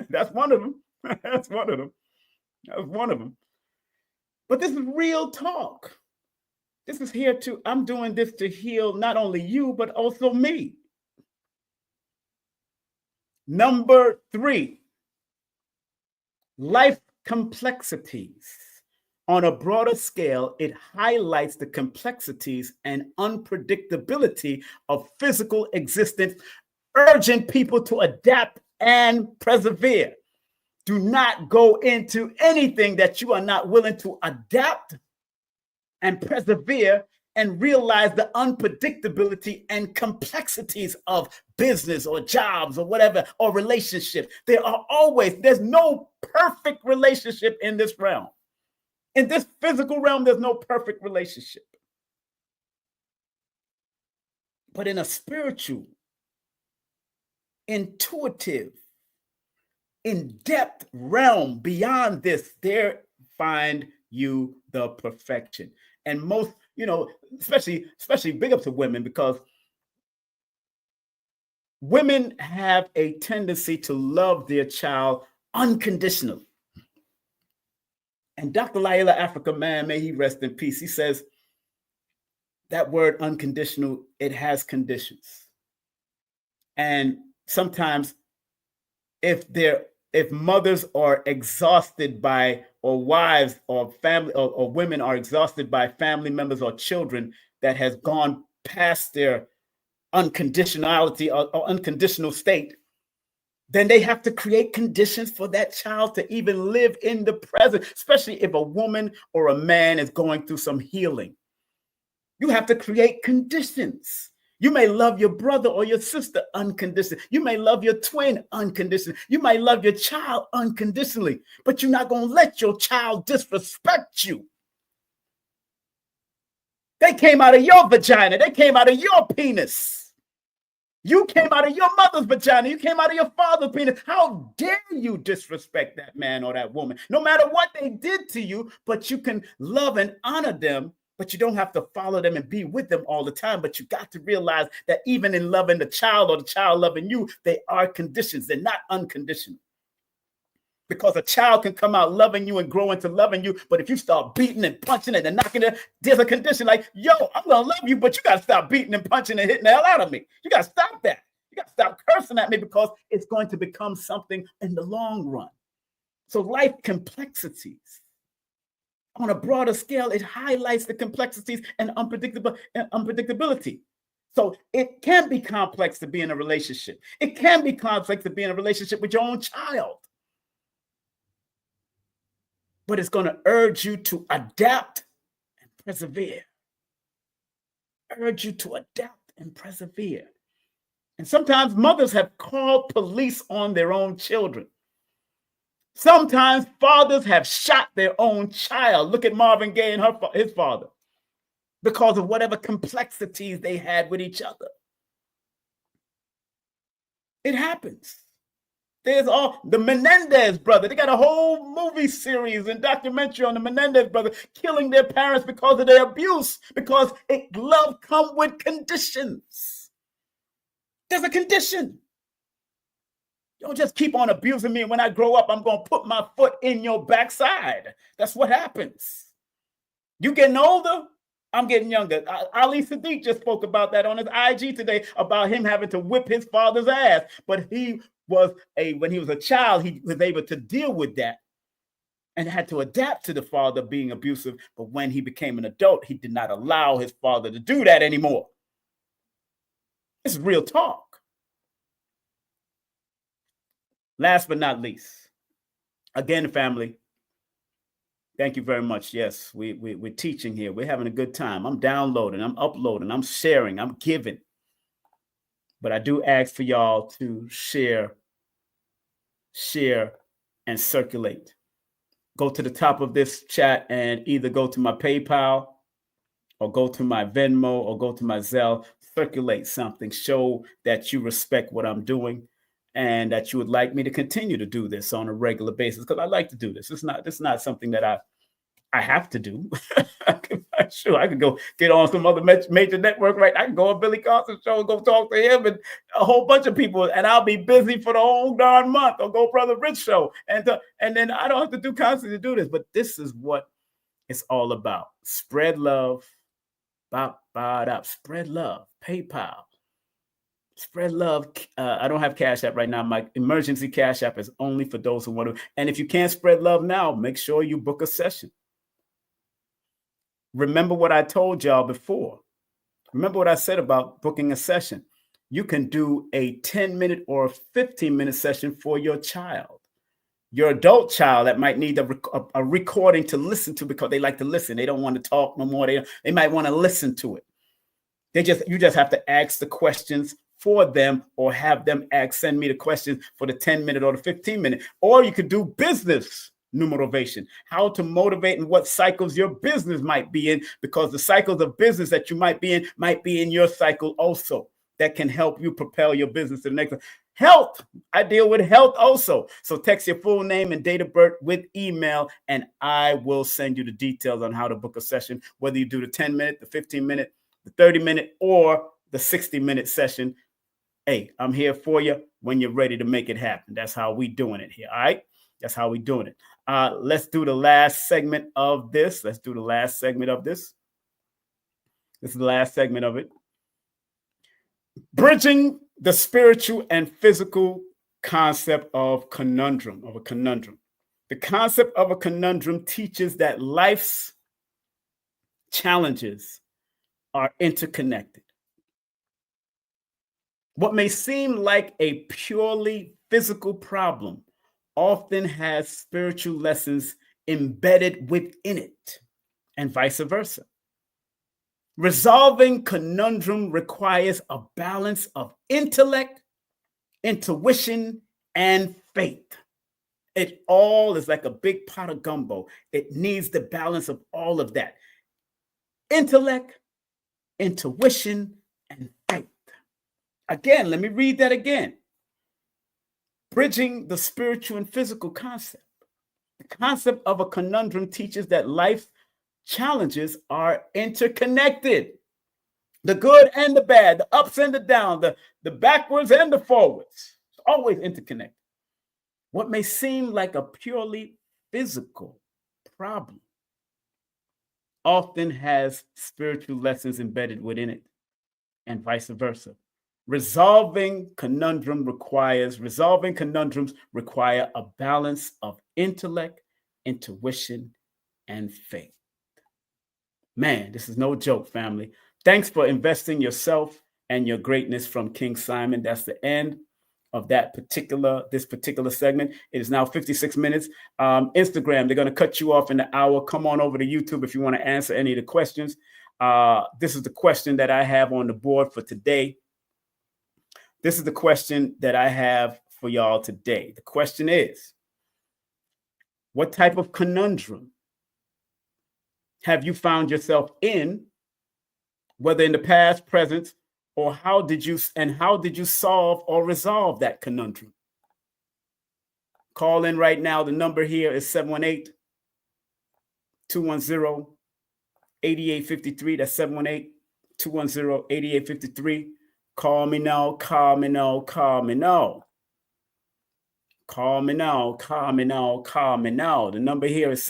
That's one of them. That's one of them. That's one of them. But this is real talk. This is here to, I'm doing this to heal not only you, but also me. Number 3, life complexities. On a broader scale, it highlights the complexities and unpredictability of physical existence, urging people to adapt and persevere. Do not go into anything that you are not willing to adapt and persevere and realize the unpredictability and complexities of business or jobs or whatever, or relationships. There's no perfect relationship in this realm. In this physical realm, there's no perfect relationship. But in a spiritual, intuitive, in-depth realm beyond this, there find you the perfection. And most, especially big up to women, because women have a tendency to love their child unconditionally. And Dr. Laila Africa, man, may he rest in peace, he says that word unconditional, it has conditions. And sometimes if mothers are exhausted by, or wives or family or women are exhausted by family members or children that has gone past their unconditionality or unconditional state, then they have to create conditions for that child to even live in the present, especially if a woman or a man is going through some healing. You have to create conditions. You may love your brother or your sister unconditionally. You may love your twin unconditionally. You might love your child unconditionally, but you're not going to let your child disrespect you. They came out of your vagina. They came out of your penis. You came out of your mother's vagina. You came out of your father's penis. How dare you disrespect that man or that woman, no matter what they did to you, but you can love and honor them. But you don't have to follow them and be with them all the time. But you got to realize that even in loving the child or the child loving you, they are conditions. They're not unconditional. Because a child can come out loving you and grow into loving you, but if you start beating and punching it and knocking it, there's a condition like, yo, I'm gonna love you, but you gotta stop beating and punching and hitting the hell out of me. You gotta stop that. You gotta stop cursing at me because it's going to become something in the long run. So life complexities. On a broader scale, it highlights the complexities and unpredictability. So it can be complex to be in a relationship. It can be complex to be in a relationship with your own child. But it's going to urge you to adapt and persevere. Urge you to adapt and persevere. And sometimes mothers have called police on their own children. Sometimes fathers have shot their own child. Look at Marvin Gaye and his father, because of whatever complexities they had with each other. It happens. There's all the Menendez brother. They got a whole movie series and documentary on the Menendez brother killing their parents because of their abuse, because love comes with conditions. There's a condition. Don't just keep on abusing me. And when I grow up, I'm going to put my foot in your backside. That's what happens. You getting older, I'm getting younger. Ali Sadiq just spoke about that on his IG today, about him having to whip his father's ass. But when he was a child, he was able to deal with that and had to adapt to the father being abusive. But when he became an adult, he did not allow his father to do that anymore. This is real talk. Last but not least, again, family, thank you very much. Yes, we're teaching here. We're having a good time. I'm downloading, I'm uploading, I'm sharing, I'm giving. But I do ask for y'all to share, and circulate. Go to the top of this chat and either go to my PayPal or go to my Venmo or go to my Zelle. Circulate something. Show that you respect what I'm doing and that you would like me to continue to do this on a regular basis, because I like to do this. It's not something that I have to do. Sure, I could go get on some other major network, right? I can go on Billy Carson's show and go talk to him and a whole bunch of people, and I'll be busy for the whole darn month. Or go Brother Rich show, and then I don't have to do constantly to do this. But this is what it's all about. Spread love. Spread love. PayPal. Spread love. I don't have Cash App right now. My emergency Cash App is only for those who want to. And if you can't spread love now, make sure you book a session. Remember what I told y'all before. Remember what I said about booking a session. You can do a 10-minute or a 15-minute session for your child. Your adult child that might need a recording to listen to because they like to listen. They don't want to talk no more. They might want to listen to it. You just have to ask the questions for them, or have them send me the questions for the 10-minute or the 15-minute. Or you could do business numerovation, how to motivate and what cycles your business might be in, because the cycles of business that you might be in your cycle also, that can help you propel your business to the next one. Health, I deal with health also. So text your full name and date of birth with email, and I will send you the details on how to book a session, whether you do the 10-minute, the 15-minute, the 30-minute, or the 60-minute session. Hey, I'm here for you when you're ready to make it happen. That's how we doing it here, all right? That's how we doing it. Let's do the last segment of this. This is the last segment of it. Bridging the spiritual and physical concept of conundrum, a conundrum. The concept of a conundrum teaches that life's challenges are interconnected. What may seem like a purely physical problem often has spiritual lessons embedded within it, and vice versa. Resolving conundrum requires a balance of intellect, intuition, and faith. It all is like a big pot of gumbo. It needs the balance of all of that. Intellect, intuition, and faith. Again, let me read that again. Bridging the spiritual and physical concept. The concept of a conundrum teaches that life's challenges are interconnected. The good and the bad, the ups and the downs, the backwards and the forwards. It's always interconnected. What may seem like a purely physical problem often has spiritual lessons embedded within it, and vice versa. Resolving conundrums require a balance of intellect, intuition, and faith. Man, this is no joke, family. Thanks for investing yourself and your greatness from King Simon. That's the end of this particular segment. It is now 56 minutes. Instagram, they're going to cut you off in the hour. Come on over to YouTube if you want to answer any of the questions. This is the question that I have on the board for today. This is the question that I have for y'all today. The question is, what type of conundrum have you found yourself in, whether in the past, present, or how did you solve or resolve that conundrum? Call in right now. The number here is 718-210-8853. That's 718-210-8853. Call me now, call me now, call me now. Call me now, call me now, call me now. The number here is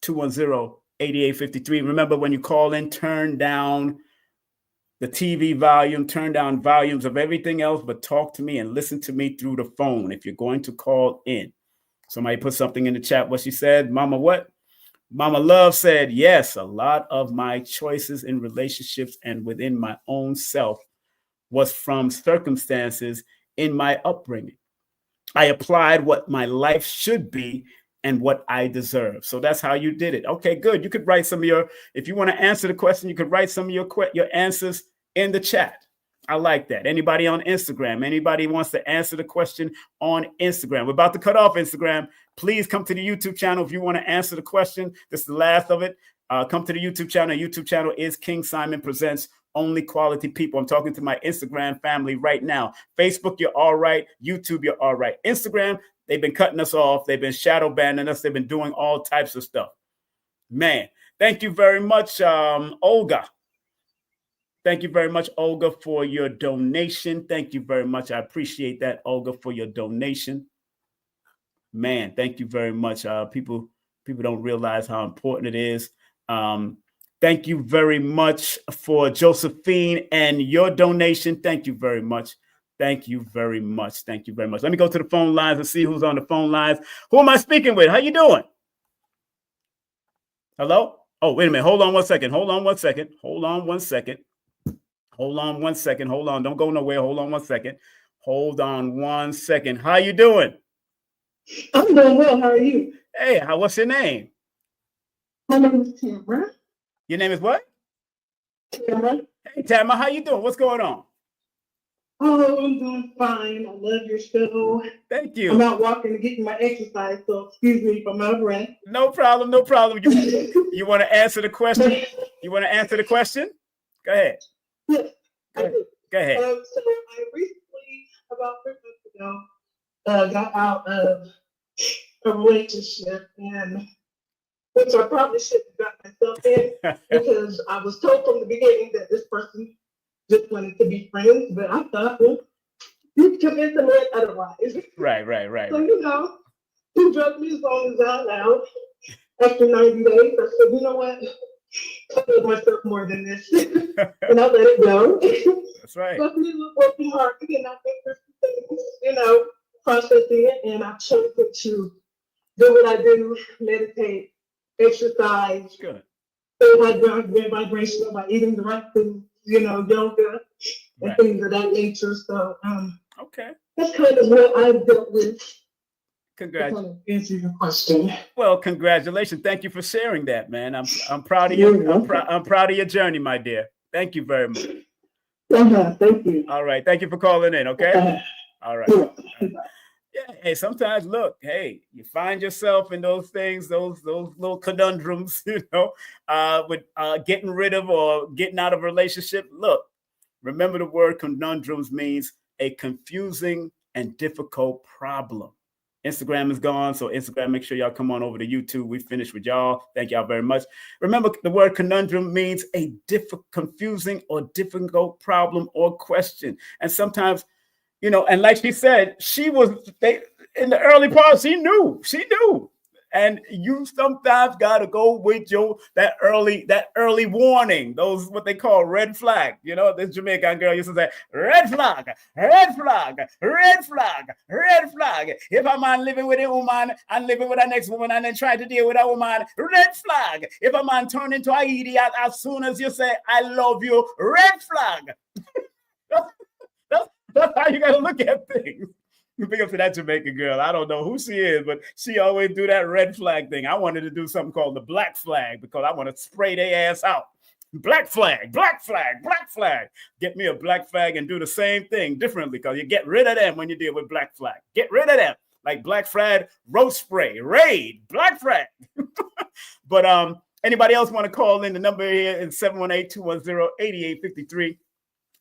718-210-8853. Remember, when you call in, turn down the TV volume, turn down volumes of everything else, but talk to me and listen to me through the phone if you're going to call in. Somebody put something in the chat. What she said, Mama what? Mama Love said, yes, a lot of my choices in relationships and within my own self was from circumstances in my upbringing. I applied what my life should be and what I deserve. So that's how you did it. Okay, good. You could write some of your, if you want to answer the question, you could write some of your answers in the chat. I like that. Anybody on Instagram? Anybody wants to answer the question on Instagram? We're about to cut off Instagram. Please come to the YouTube channel if you want to answer the question. This is the last of it. Come to the YouTube channel. YouTube channel is King Simon Presents Only Quality People. I'm talking to my Instagram family right now. Facebook, you're all right. YouTube, you're all right. Instagram, they've been cutting us off. They've been shadow banning us. They've been doing all types of stuff. Man, thank you very much, Olga. Thank you very much, Olga, for your donation. Thank you very much. I appreciate that, Olga, for your donation. Man, thank you very much. People don't realize how important it is. Thank you very much for Josephine and your donation. Thank you very much. Thank you very much. Thank you very much. Let me go to the phone lines and see who's on the phone lines. Who am I speaking with? How you doing? Hello? Oh, wait a minute. Hold on one second. Hold on one second. Hold on one second. Hold on one second. Hold on. Don't go nowhere. Hold on 1 second. Hold on 1 second. How you doing? I'm doing well. How are you? Hey, what's your name? My name is Tamara. Your name is what? Tamara. Hey, Tamara, how you doing? What's going on? Oh, I'm doing fine. I love your show. Thank you. I'm out walking and getting my exercise, so excuse me if I'm out of breath. No problem. No problem. You want to answer the question? You want to answer the question? Go ahead. Yes. Go ahead. So I recently, about 3 months ago, got out of a relationship, and which I probably shouldn't have got myself in because I was told from the beginning that this person just wanted to be friends, but I thought, well, you convinced the man otherwise. Right. So, he drugged me as long as I allowed. After 90 days, I said, you know what? I love myself more than this. And I let it go. That's right. But we were working hard and I think there's things, processing it, and I chose to do what I do, meditate, exercise, good. Stay vibrational by eating the right food, yoga and things of that nature. So okay. That's kind of what I've dealt with. Congratulations. Answer your question. Well, congratulations. Thank you for sharing that, man. I'm proud of you. I'm proud of your journey, my dear. Thank you very much. Thank you. All right. Thank you for calling in. Okay. All right. Yeah. Hey, sometimes look, hey, you find yourself in those things, those little conundrums, with getting rid of or getting out of a relationship. Look, remember the word conundrums means a confusing and difficult problem. Instagram is gone, so Instagram, make sure y'all come on over to YouTube. We finished with y'all. Thank y'all very much. Remember, the word conundrum means a confusing or difficult problem or question. And sometimes, and like she said, in the early part, she knew. And you sometimes gotta go with that early warning. Those what they call red flag. This Jamaican girl used to say, red flag, red flag, red flag, red flag. If a man living with a woman and living with a next woman and then trying to deal with a woman, red flag. If a man turn into an idiot as soon as you say, I love you, red flag. That's how you gotta look at things. Big up to that Jamaican girl. I don't know who she is, but she always do that red flag thing. I wanted to do something called the black flag because I want to spray their ass out. Black flag, black flag, black flag. Get me a black flag and do the same thing differently because you get rid of them when you deal with black flag. Get rid of them. Like black flag, roast spray, raid, black flag. But anybody else want to call in? The number here is 718-210-8853.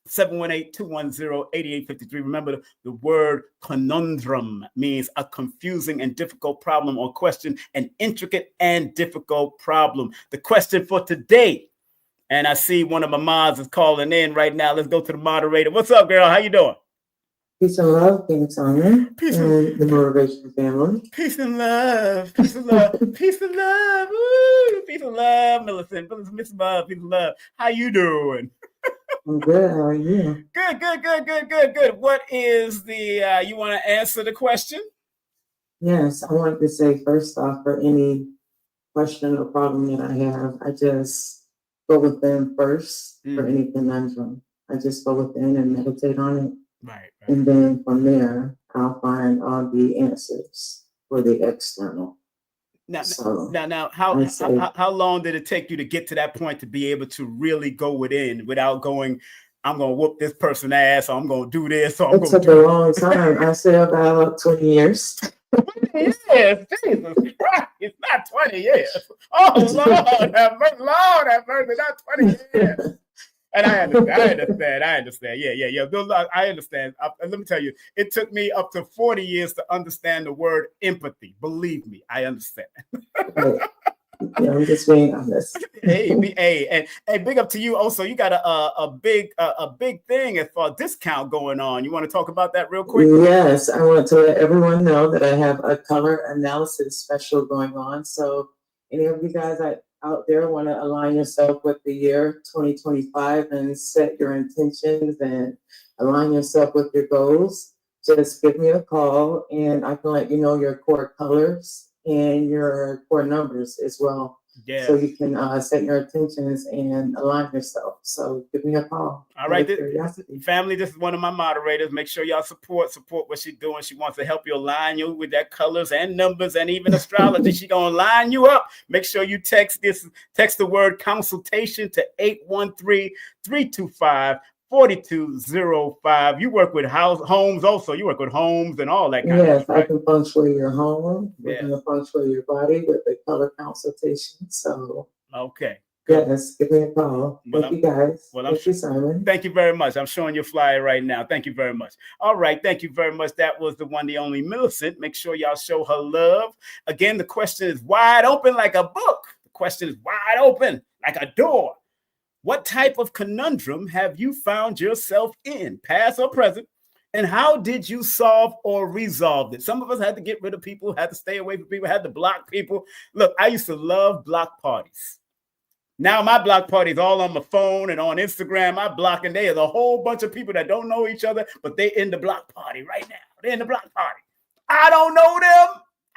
718-210-8853. Remember, the word conundrum means a confusing and difficult problem or question, an intricate and difficult problem. The question for today, and I see one of my mods is calling in right now. Let's go to the moderator. What's up, girl? How you doing? Peace and love, King Simon, peace and the Motivation family. Peace and love, peace and love, peace and love, woo! Peace and love, Millicent, Miss Love, peace and love. How you doing? I'm good. How are you? Good. What is the, you want to answer the question? Yes, I wanted to say first off, for any question or problem that I have, I just go within first for any conundrum. I just go within and meditate on it. Right. And then from there, I'll find all the answers for the external. Now, how long did it take you to get to that point to be able to really go within without going, I'm going to whoop this person's ass, or I'm going to do this, or I'm going to do It took a long time. I say about 20 years. 20 years? Jesus Christ, it's not 20 years. Oh, Lord have mercy, not 20 years. And I understand. Yeah. I understand. Let me tell you, it took me up to 40 years to understand the word empathy. Believe me, I understand. Right. Yeah, I'm just being honest. Hey, big up to you. Also, you got a big thing as far as discount going on. You want to talk about that real quick? Yes, I want to let everyone know that I have a color analysis special going on. So any of you guys out there want to align yourself with the year 2025 and set your intentions and align yourself with your goals, just give me a call and I can let you know your core colors and your core numbers as well. Yeah. So you can set your intentions and align yourself. So give me a call. All right, family, this is one of my moderators. Make sure y'all support what she's doing. She wants to help you align you with that colors and numbers and even astrology. She's going to line you up. Make sure you text the word consultation to 813-325-4205. You work with homes also. You work with homes and all that kind of stuff. Yes, I can feng shui your home. We're going to feng shui your body with a color consultation. So okay. Yes, give me a call. Thank you guys. Thank you, Simon. Thank you very much. I'm showing your flyer right now. Thank you very much. All right. Thank you very much. That was the one, the only Millicent. Make sure y'all show her love. Again, the question is wide open like a book. The question is wide open like a door. What type of conundrum have you found yourself in, past or present? And how did you solve or resolve it? Some of us had to get rid of people, had to stay away from people, had to block people. Look, I used to love block parties. Now my block parties all on my phone and on Instagram. I block, and there's a whole bunch of people that don't know each other, but they in the block party right now. They're in the block party. I don't know them.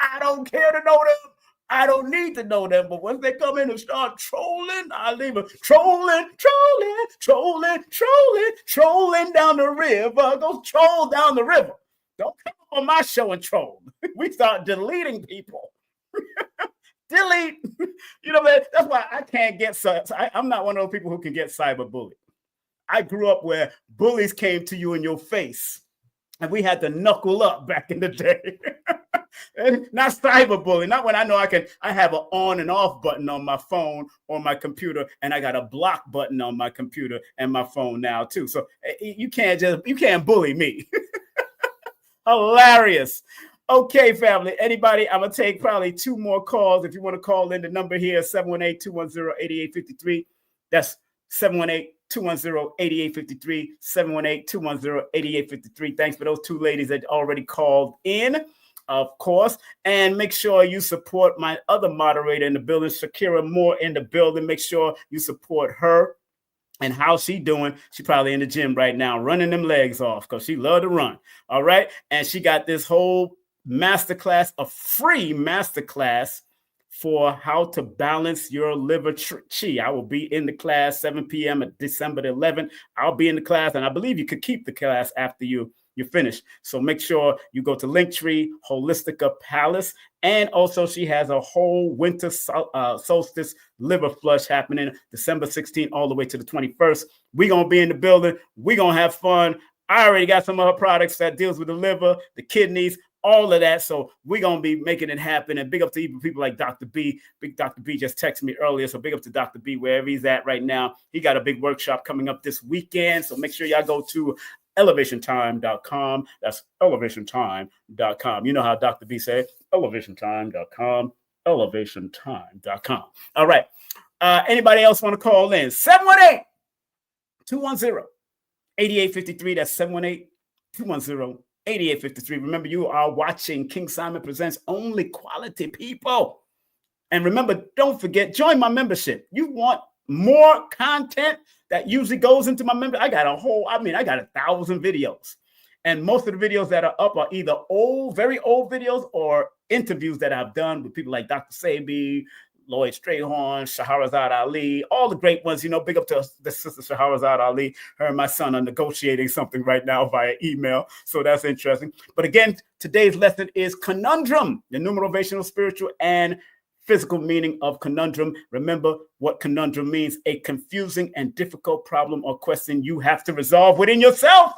I don't care to know them. I don't need to know them. But once they come in and start trolling, I leave them trolling down the river. Go troll down the river. Don't come on my show and troll. We start deleting people. Delete. You know, that's why I can't get I'm not one of those people who can get cyberbullied. I grew up where bullies came to you in your face, and we had to knuckle up back in the day. And not cyberbullying, not when I know I have an on and off button on my phone or my computer, and I got a block button on my computer and my phone now too. So you can't bully me. Hilarious. Okay, family. Anybody? I'm going to take probably 2 more calls. If you want to call in, the number here is 718-210-8853. That's 718-210-8853, 718-210-8853. Thanks for those two ladies that already called in, of course. And make sure you support my other moderator in the building, Shakira Moore, in the building. Make sure you support her. And how's she doing? She probably in the gym right now, running them legs off because she love to run. All right. And she got this whole masterclass, a free masterclass for how to balance your liver chi. I will be in the class 7 p.m. at December 11th. I'll be in the class, and I believe you could keep the class after you're finished. So make sure you go to Linktree, Holistica Palace. And also she has a whole winter solstice liver flush happening December 16th all the way to the 21st. We're going to be in the building. We're going to have fun. I already got some of her products that deals with the liver, the kidneys, all of that. So we're going to be making it happen. And big up to even people like Dr. B. Big Dr. B just texted me earlier. So big up to Dr. B, wherever he's at right now. He got a big workshop coming up this weekend. So make sure y'all go to elevationtime.com. That's elevationtime.com. You know how Dr. B said, elevationtime.com, elevationtime.com. All right. Anybody else want to call in? 718-210-8853. That's 718-210-8853. Remember, you are watching King Simon Presents Only Quality People. And remember, don't forget, join my membership. You want more content that usually goes into my membership? I got 1,000 videos. And most of the videos that are up are either old, very old videos or interviews that I've done with people like Dr. Sebi, Lloyd Strayhorn, Shahrazad Ali, all the great ones. You know, big up to the sister Shahrazad Ali. Her and my son are negotiating something right now via email. So that's interesting. But again, today's lesson is Conundrum, the numerovational, spiritual, and physical meaning of conundrum. Remember what conundrum means: a confusing and difficult problem or question you have to resolve within yourself.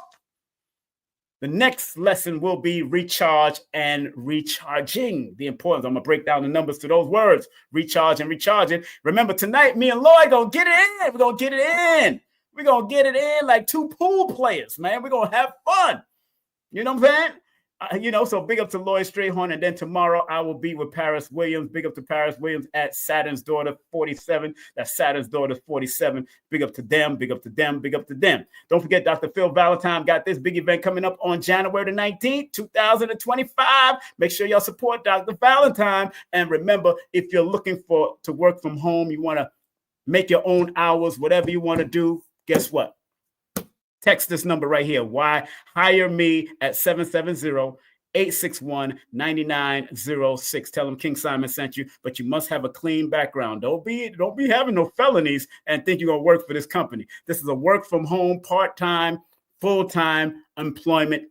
The next lesson will be recharge and recharging. The importance. I'm going to break down the numbers to those words: recharge and recharging. Remember, tonight, me and Lloyd going to get it in. We're going to get it in. We're going to get it in like two pool players, man. We're going to have fun. You know what I'm saying? So big up to Lloyd Strayhorn. And then tomorrow I will be with Paris Williams. Big up to Paris Williams at Saturn's Daughter 47. That's Saturn's Daughter 47. Big up to them. Big up to them. Big up to them. Don't forget, Dr. Phil Valentine got this big event coming up on January the 19th, 2025. Make sure y'all support Dr. Valentine. And remember, if you're looking to work from home, you want to make your own hours, whatever you want to do, guess what? Text this number right here. Why? Hire me at 770-861-9906. Tell them King Simon sent you, but you must have a clean background. Don't be having no felonies and think you're going to work for this company. This is a work from home, part-time, full-time employment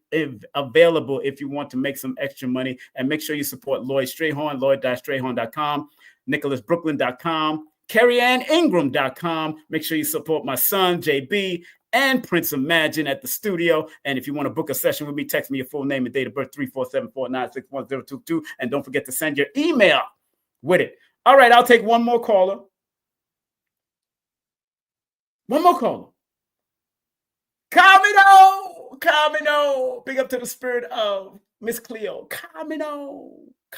available if you want to make some extra money. And make sure you support Lloyd Strayhorn, lloyd-strayhorn.com, nicholasbrooklyn.com, carrieanneingram.com. Make sure you support my son, JB, and Prince Imagine at the studio. And if you want to book a session with me, text me your full name and date of birth, 347-496-1022. And don't forget to send your email with it. All right, I'll take one more caller. Camino. Big up to the spirit of Miss Cleo. Camino.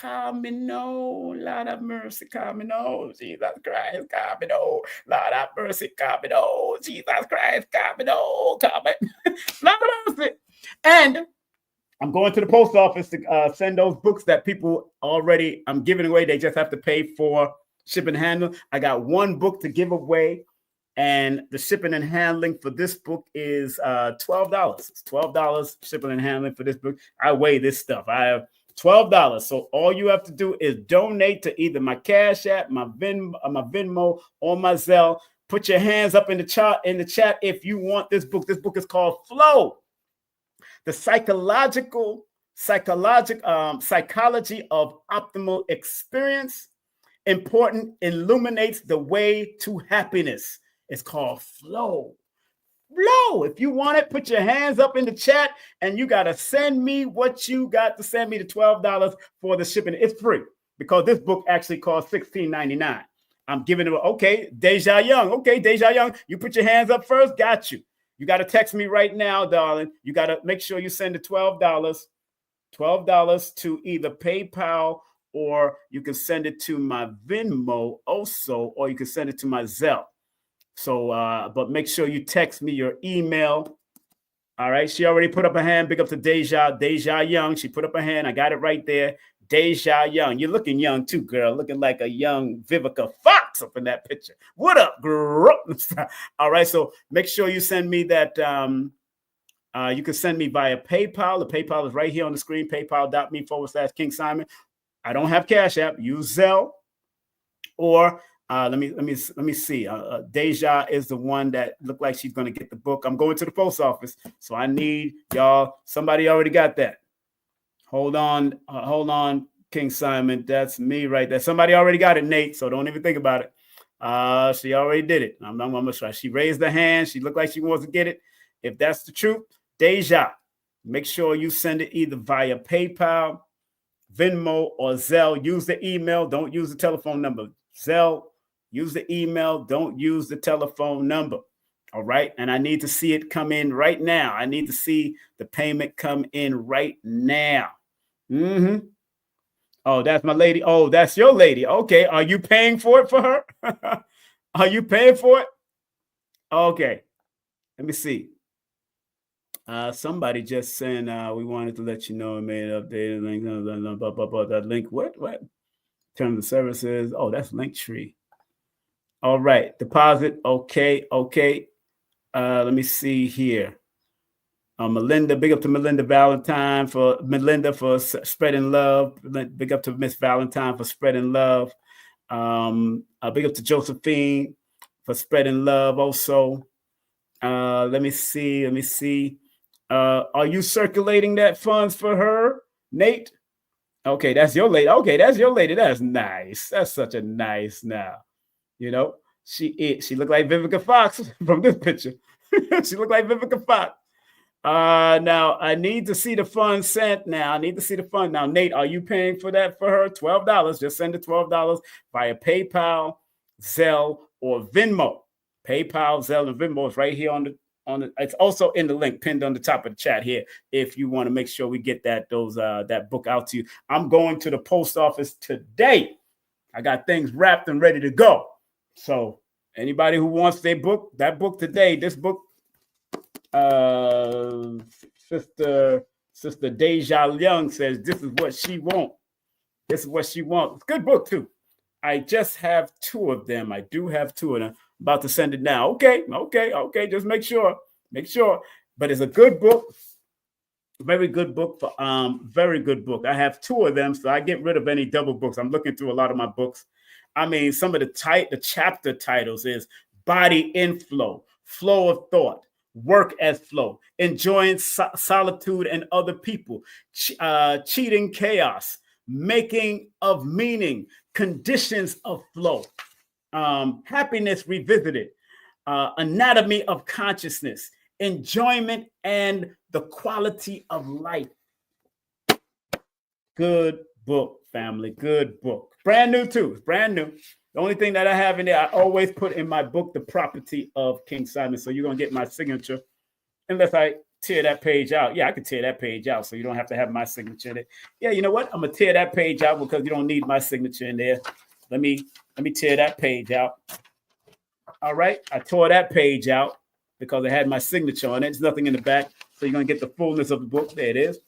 Lord have mercy, Camino. Jesus Christ, Camino. Lord have mercy, Camino. Jesus Christ, Camino. Lord have mercy. And I'm going to the post office to send those books that people already I'm giving away. They just have to pay for shipping and handling. I got one book to give away, and the shipping and handling for this book is $12. It's $12 shipping and handling for this book. I weigh this stuff. I have $12. So all you have to do is donate to either my Cash App, my Venmo, or my Zelle. Put your hands up in the chat if you want this book. This book is called Flow: The Psychology of Optimal Experience. Important illuminates the way to happiness. It's called Flow. If you want it, put your hands up in the chat, and you got to send me what you got to send me. The $12 for the shipping. It's free because this book actually costs $16.99. I'm giving it. Okay, Deja Young. You put your hands up first. Got you. You got to text me right now, darling. You got to make sure you send the $12 to either PayPal, or you can send it to my Venmo also, or you can send it to my Zelle. So, but make sure you text me your email. All right. She already put up a hand. Big up to Deja Young. She put up a hand. I got it right there. Deja Young. You're looking young too, girl. Looking like a young Vivica Fox up in that picture. What up, girl? All right. So make sure you send me that. You can send me via PayPal. The PayPal is right here on the screen. PayPal.me/King Simon. I don't have Cash App. Use Zelle. Or let me see. Deja is the one that looked like she's going to get the book. I'm going to the post office, so I need y'all. Somebody already got that. Hold on, King Simon. That's me right there. Somebody already got it, Nate. So don't even think about it. She already did it. I'm gonna try. She raised her hand. She looked like she wants to get it. If that's the truth, Deja, make sure you send it either via PayPal, Venmo, or Zelle. Use the email. Don't use the telephone number. Zelle, use the email. Don't use the telephone number. All right. And I need to see it come in right now. I need to see the payment come in right now. Mm-hmm. Oh, that's my lady. Oh, that's your lady. Okay. Are you paying for it for her? Are you paying for it? Okay. Let me see. Somebody just saying we wanted to let you know I made an updated link. That link. What? Terms of services. Oh, that's Linktree. All right. Deposit. Okay. Let me see here. Melinda, big up to Melinda Valentine for spreading love. Big up to Miss Valentine for spreading love. Big up to Josephine for spreading love also. Let me see. Are you circulating that funds for her, Nate? Okay, that's your lady. That's nice. That's such a nice now. You know, she looked like Vivica Fox from this picture. She looked like Vivica Fox. Now I need to see the funds sent now. Now, Nate, are you paying for that for her? $12. Just send the $12 via PayPal, Zelle, or Venmo. PayPal, Zelle, and Venmo is right here on the. It's also in the link pinned on the top of the chat here. If you want to make sure we get that book out to you, I'm going to the post office today. I got things wrapped and ready to go. So anybody who wants that book today, this book. Sister Deja Young says this is what she wants. It's a good book too. I just have 2 of them. I do have 2 of them. I'm about to send it now. Okay. Just make sure. But it's a good book. Very good book. Very good book. I have 2 of them, so I get rid of any double books. I'm looking through a lot of my books. I mean, some of the chapter titles is Body Inflow, Flow of Thought, Work as Flow, Enjoying Solitude and Other People, Cheating Chaos, Making of Meaning, Conditions of Flow, Happiness Revisited, Anatomy of Consciousness, Enjoyment and the Quality of Life. Good book, family. Good book. Brand new too. It's brand new. The only thing that I have in there, I always put in my book the property of King Simon. So you're going to get my signature unless I tear that page out. Yeah, I can tear that page out so you don't have to have my signature in it. Yeah, you know what? I'm going to tear that page out because you don't need my signature in there. Let me tear that page out. All right. I tore that page out because it had my signature on it. There's nothing in the back. So you're going to get the fullness of the book. There it is.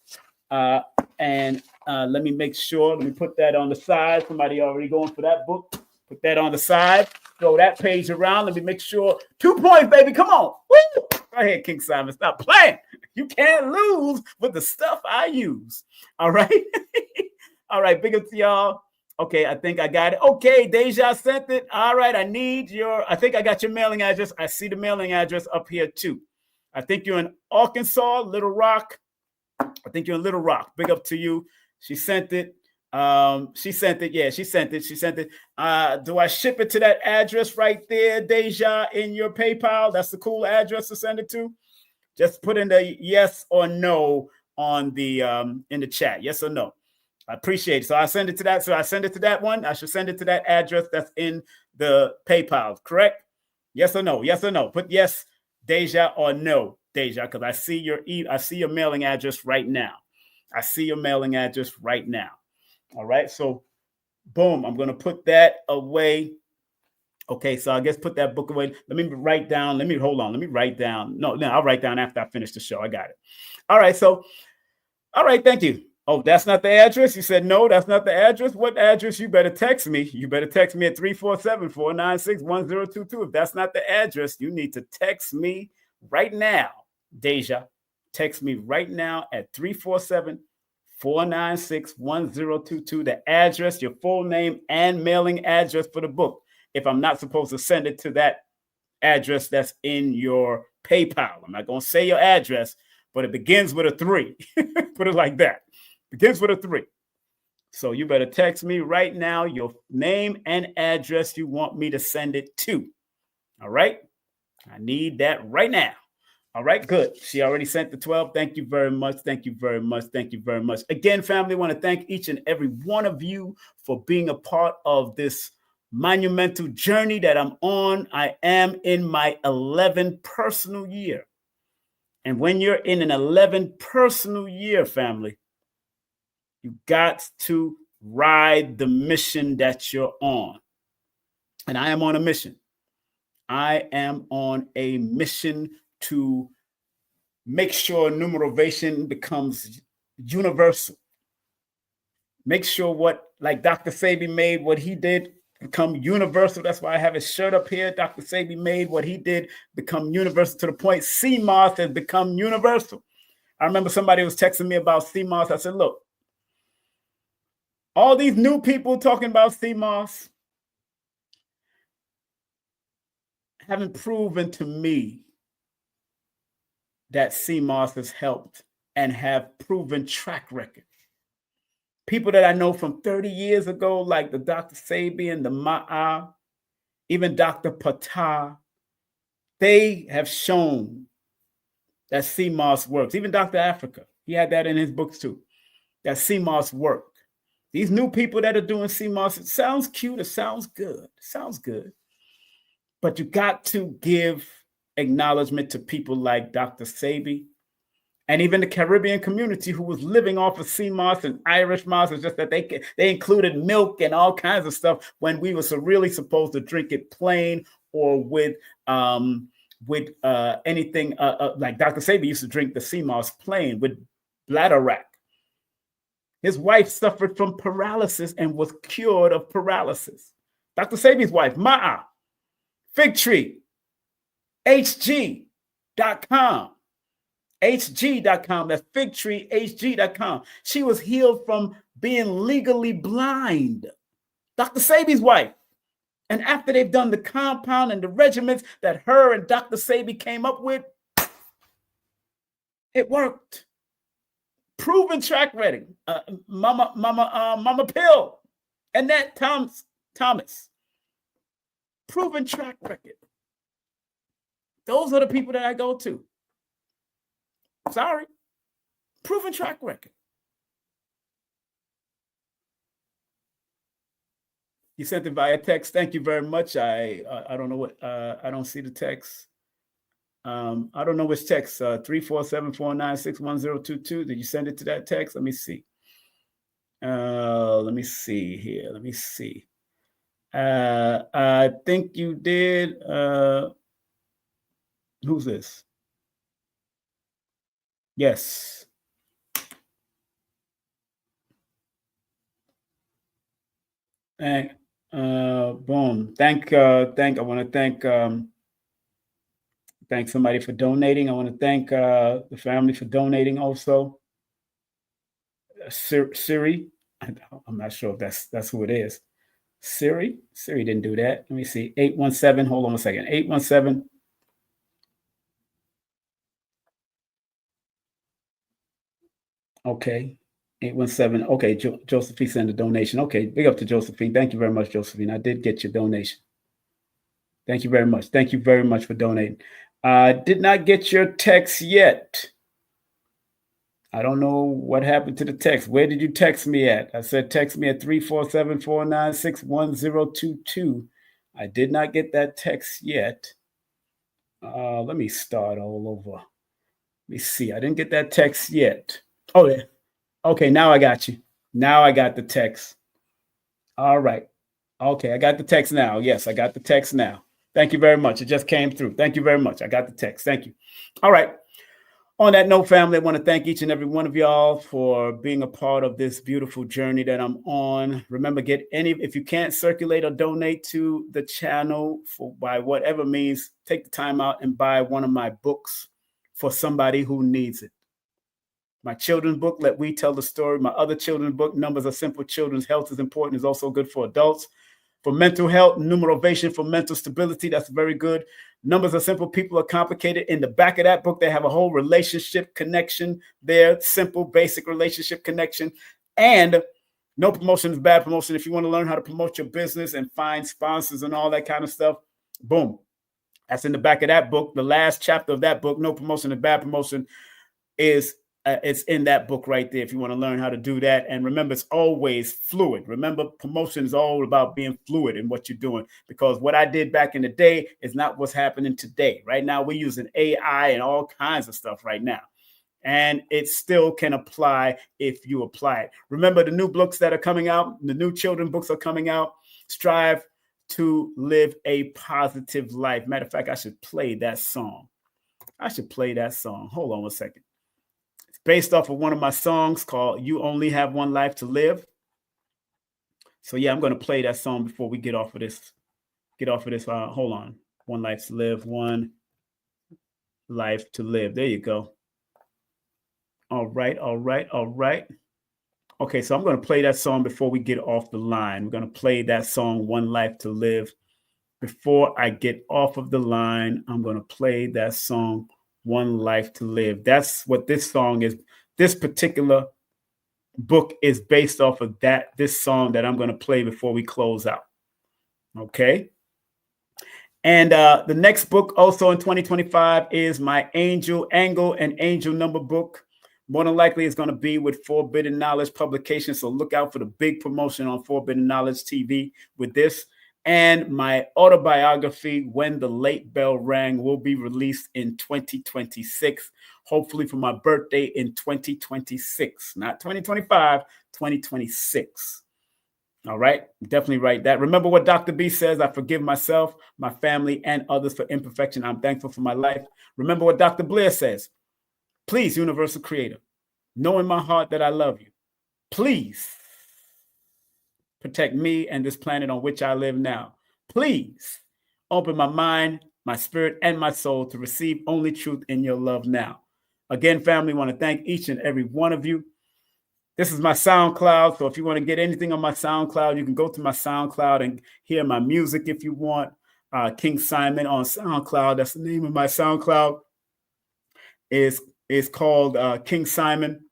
And let me make sure. Let me put that on the side. Somebody already going for that book. Put that on the side. Throw that page around. Let me make sure. 2 points, baby. Come on. Woo! Go ahead, King Simon. Stop playing. You can't lose with the stuff I use. All right. All right. Big up to y'all. Okay. I think I got it. Okay. Deja sent it. All right. I think I got your mailing address. I see the mailing address up here too. I think you're in Arkansas, Little Rock. Big up to you. She sent it. She sent it. Yeah, she sent it. Do I ship it to that address right there, Deja, in your PayPal? That's the cool address to send it to. Just put in the yes or no on the in the chat. Yes or no. I appreciate it. So I send it to that. So I send it to that one. I should send it to that address that's in the PayPal, correct? Yes or no? Yes or no? Put yes, Deja, or no, Deja, because I see your mailing address right now. All right. So boom, I'm going to put that away. Okay, so I guess put that book away. Let me write down. Hold on. Let me write down. No, I'll write down after I finish the show. I got it. All right. So, all right. Thank you. Oh, that's not the address? You said, no, that's not the address. What address? You better text me. You better text me at 347-496-1022. If that's not the address, you need to text me right now, Deja. Text me right now at 347-496-1022. The address, your full name, and mailing address for the book. If I'm not supposed to send it to that address that's in your PayPal. I'm not going to say your address, but it begins with a 3. Put it like that. Begins with a 3. So you better text me right now your name and address you want me to send it to. All right? I need that right now. All right, good. She already sent the 12. Thank you very much. Thank you very much. Thank you very much. Again, family, I want to thank each and every one of you for being a part of this monumental journey that I'm on. I am in my 11th personal year. And when you're in an 11th personal year, family, you got to ride the mission that you're on. And I am on a mission. I am on a mission to make sure numerovation becomes universal. Make sure what, like Dr. Sebi made, what he did become universal. That's why I have his shirt up here. Dr. Sebi made what he did become universal to the point CMOS has become universal. I remember somebody was texting me about CMOS. I said, look, all these new people talking about CMOS haven't proven to me that CMOS has helped and have proven track record. People that I know from 30 years ago, like the Dr. Sebi and the Ma'a, even Dr. Patah, they have shown that CMOS works. Even Dr. Africa, he had that in his books too, that CMOS worked. These new people that are doing CMOS, it sounds cute, it sounds good, but you got to give acknowledgement to people like Dr. Sebi, and even the Caribbean community who was living off of sea moss and Irish moss. It's just that they included milk and all kinds of stuff when we were really supposed to drink it plain or with anything like Dr. Sebi used to drink the sea moss plain with bladder wrack. His wife suffered from paralysis and was cured of paralysis. Dr. Sebi's wife, Ma'a, Fig Tree, HG.com. HG.com, that's Figtree, HG.com. She was healed from being legally blind. Dr. Sebi's wife. And after they've done the compound and the regimens that her and Dr. Sebi came up with, it worked. Proven track record. Mama Pill. Annette Thomas. Proven track record. Those are the people that I go to. Sorry. Proven track record. You sent it via text. Thank you very much. I don't know what I don't see the text. I don't know which text. 347-496-1022. Did you send it to that text? Let me see. Let me see here. Let me see. I think you did. Who's this? Yes. Boom. I want to thank somebody for donating. I want to thank the family for donating also. Siri. I'm not sure if that's who it is. Siri didn't do that. Let me see. 817. Hold on a second. 817. Okay. 817. Okay, Josephine sent a donation. Okay, big up to Josephine. Thank you very much, Josephine. I did get your donation. Thank you very much. Thank you very much for donating. Did not get your text yet. I don't know what happened to the text. Where did you text me at? I said text me at 347-496-1022. I did not get that text yet. Let me start all over. Let me see. I didn't get that text yet. Oh, yeah. Okay, now I got you. Now I got the text. All right. Okay, I got the text now. Yes, I got the text now. Thank you very much. It just came through. Thank you very much. I got the text. Thank you. All right. On that note, family, I want to thank each and every one of y'all for being a part of this beautiful journey that I'm on. Remember, if you can't circulate or donate to the channel by whatever means, take the time out and buy one of my books for somebody who needs it. My children's book, Let We Tell the Story. My other children's book, Numbers Are Simple. Children's Health is Important, is also good for adults. For mental health, Numerovational for mental stability. That's very good. Numbers Are Simple, People Are Complicated. In the back of that book, they have a whole relationship connection there. Simple, basic relationship connection. And No Promotion is Bad Promotion. If you want to learn how to promote your business and find sponsors and all that kind of stuff, boom. That's in the back of that book. The last chapter of that book, No Promotion is Bad Promotion, is it's in that book right there if you want to learn how to do that. And remember, it's always fluid. Remember, promotion is all about being fluid in what you're doing, because what I did back in the day is not what's happening today. Right now, we're using AI and all kinds of stuff right now. And it still can apply if you apply it. Remember, the new books that are coming out, the new children books are coming out. Strive to live a positive life. Matter of fact, I should play that song. Hold on one second. Based off of one of my songs called You Only Have One Life to Live. So yeah, I'm going to play that song before we get off of this. Hold on. One Life to Live. One Life to Live. There you go. All right. Okay, so I'm going to play that song before we get off the line. We're going to play that song, One Life to Live. Before I get off of the line, I'm going to play that song, One Life to Live. That's what this song is. This particular book is based off of this song that I'm going to play before we close out. Okay. And the next book also in 2025 is my Angel Angle and Angel Number book. More than likely it's going to be with Forbidden Knowledge Publications. So look out for the big promotion on Forbidden Knowledge TV with this. And my autobiography, When the Late Bell Rang, will be released in 2026, hopefully for my birthday in 2026, not 2025, 2026. All right, definitely write that. Remember what Dr. B says, I forgive myself, my family, and others for imperfection. I'm thankful for my life. Remember what Dr. Blair says, please, Universal Creator, know in my heart that I love you. Please protect me and this planet on which I live now. Please open my mind, my spirit, and my soul to receive only truth in your love now. Again, family, I want to thank each and every one of you. This is my SoundCloud. So if you want to get anything on my SoundCloud, you can go to my SoundCloud and hear my music if you want. King Simon on SoundCloud. That's the name of my SoundCloud. Is called King Simon.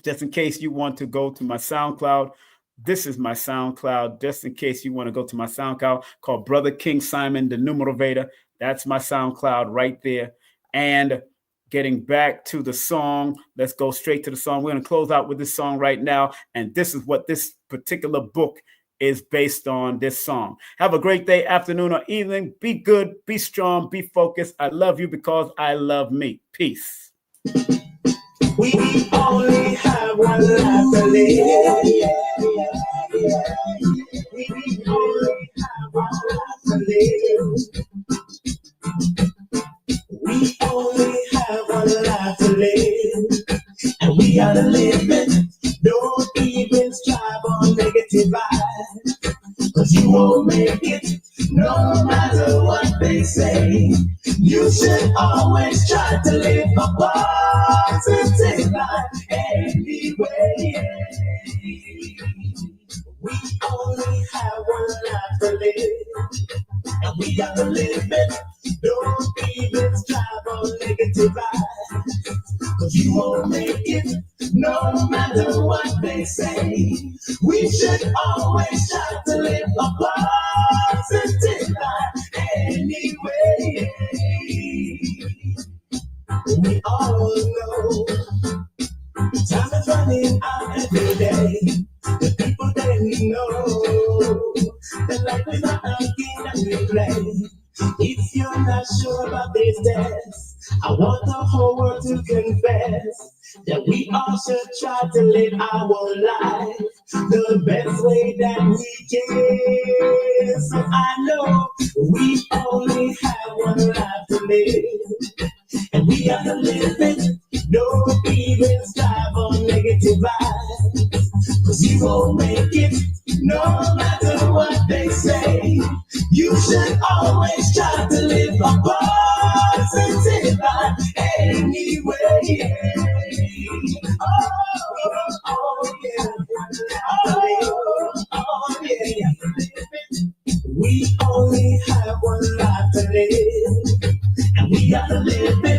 Just in case you want to go to my SoundCloud, this is my SoundCloud. Just in case you want to go to my SoundCloud, called Brother King Simon, the Numerovator. That's my SoundCloud right there. And getting back to the song, let's go straight to the song. We're going to close out with this song right now. And this is what this particular book is based on, this song. Have a great day, afternoon, or evening. Be good, be strong, be focused. I love you because I love me. Peace. We only have one life to live. We only have one life to live. We only have one life to live. And we gotta live it. Don't even strive on negative vibes. Cause you won't make it, no matter what they say. You should always try to live a positive life anyway. We only have one life to live, and we gotta live it. Don't even strive on negative vibes, cause you won't make it, no matter what they say. We should always try to live a positive life anyway. We all know time is running out every day. The people they know that life is not a game that we play. If you're not sure about this test, I want the whole world to confess that we all should try to live our life the best way that we can. So I know we only have one life to live, and we are to live it. Don't even strive on negative vibes, 'cause you won't make it no matter what they say. You should always try to live a positive life anyway. Oh, oh, yeah. Oh, yeah. We only have one life to live, and we gotta live it.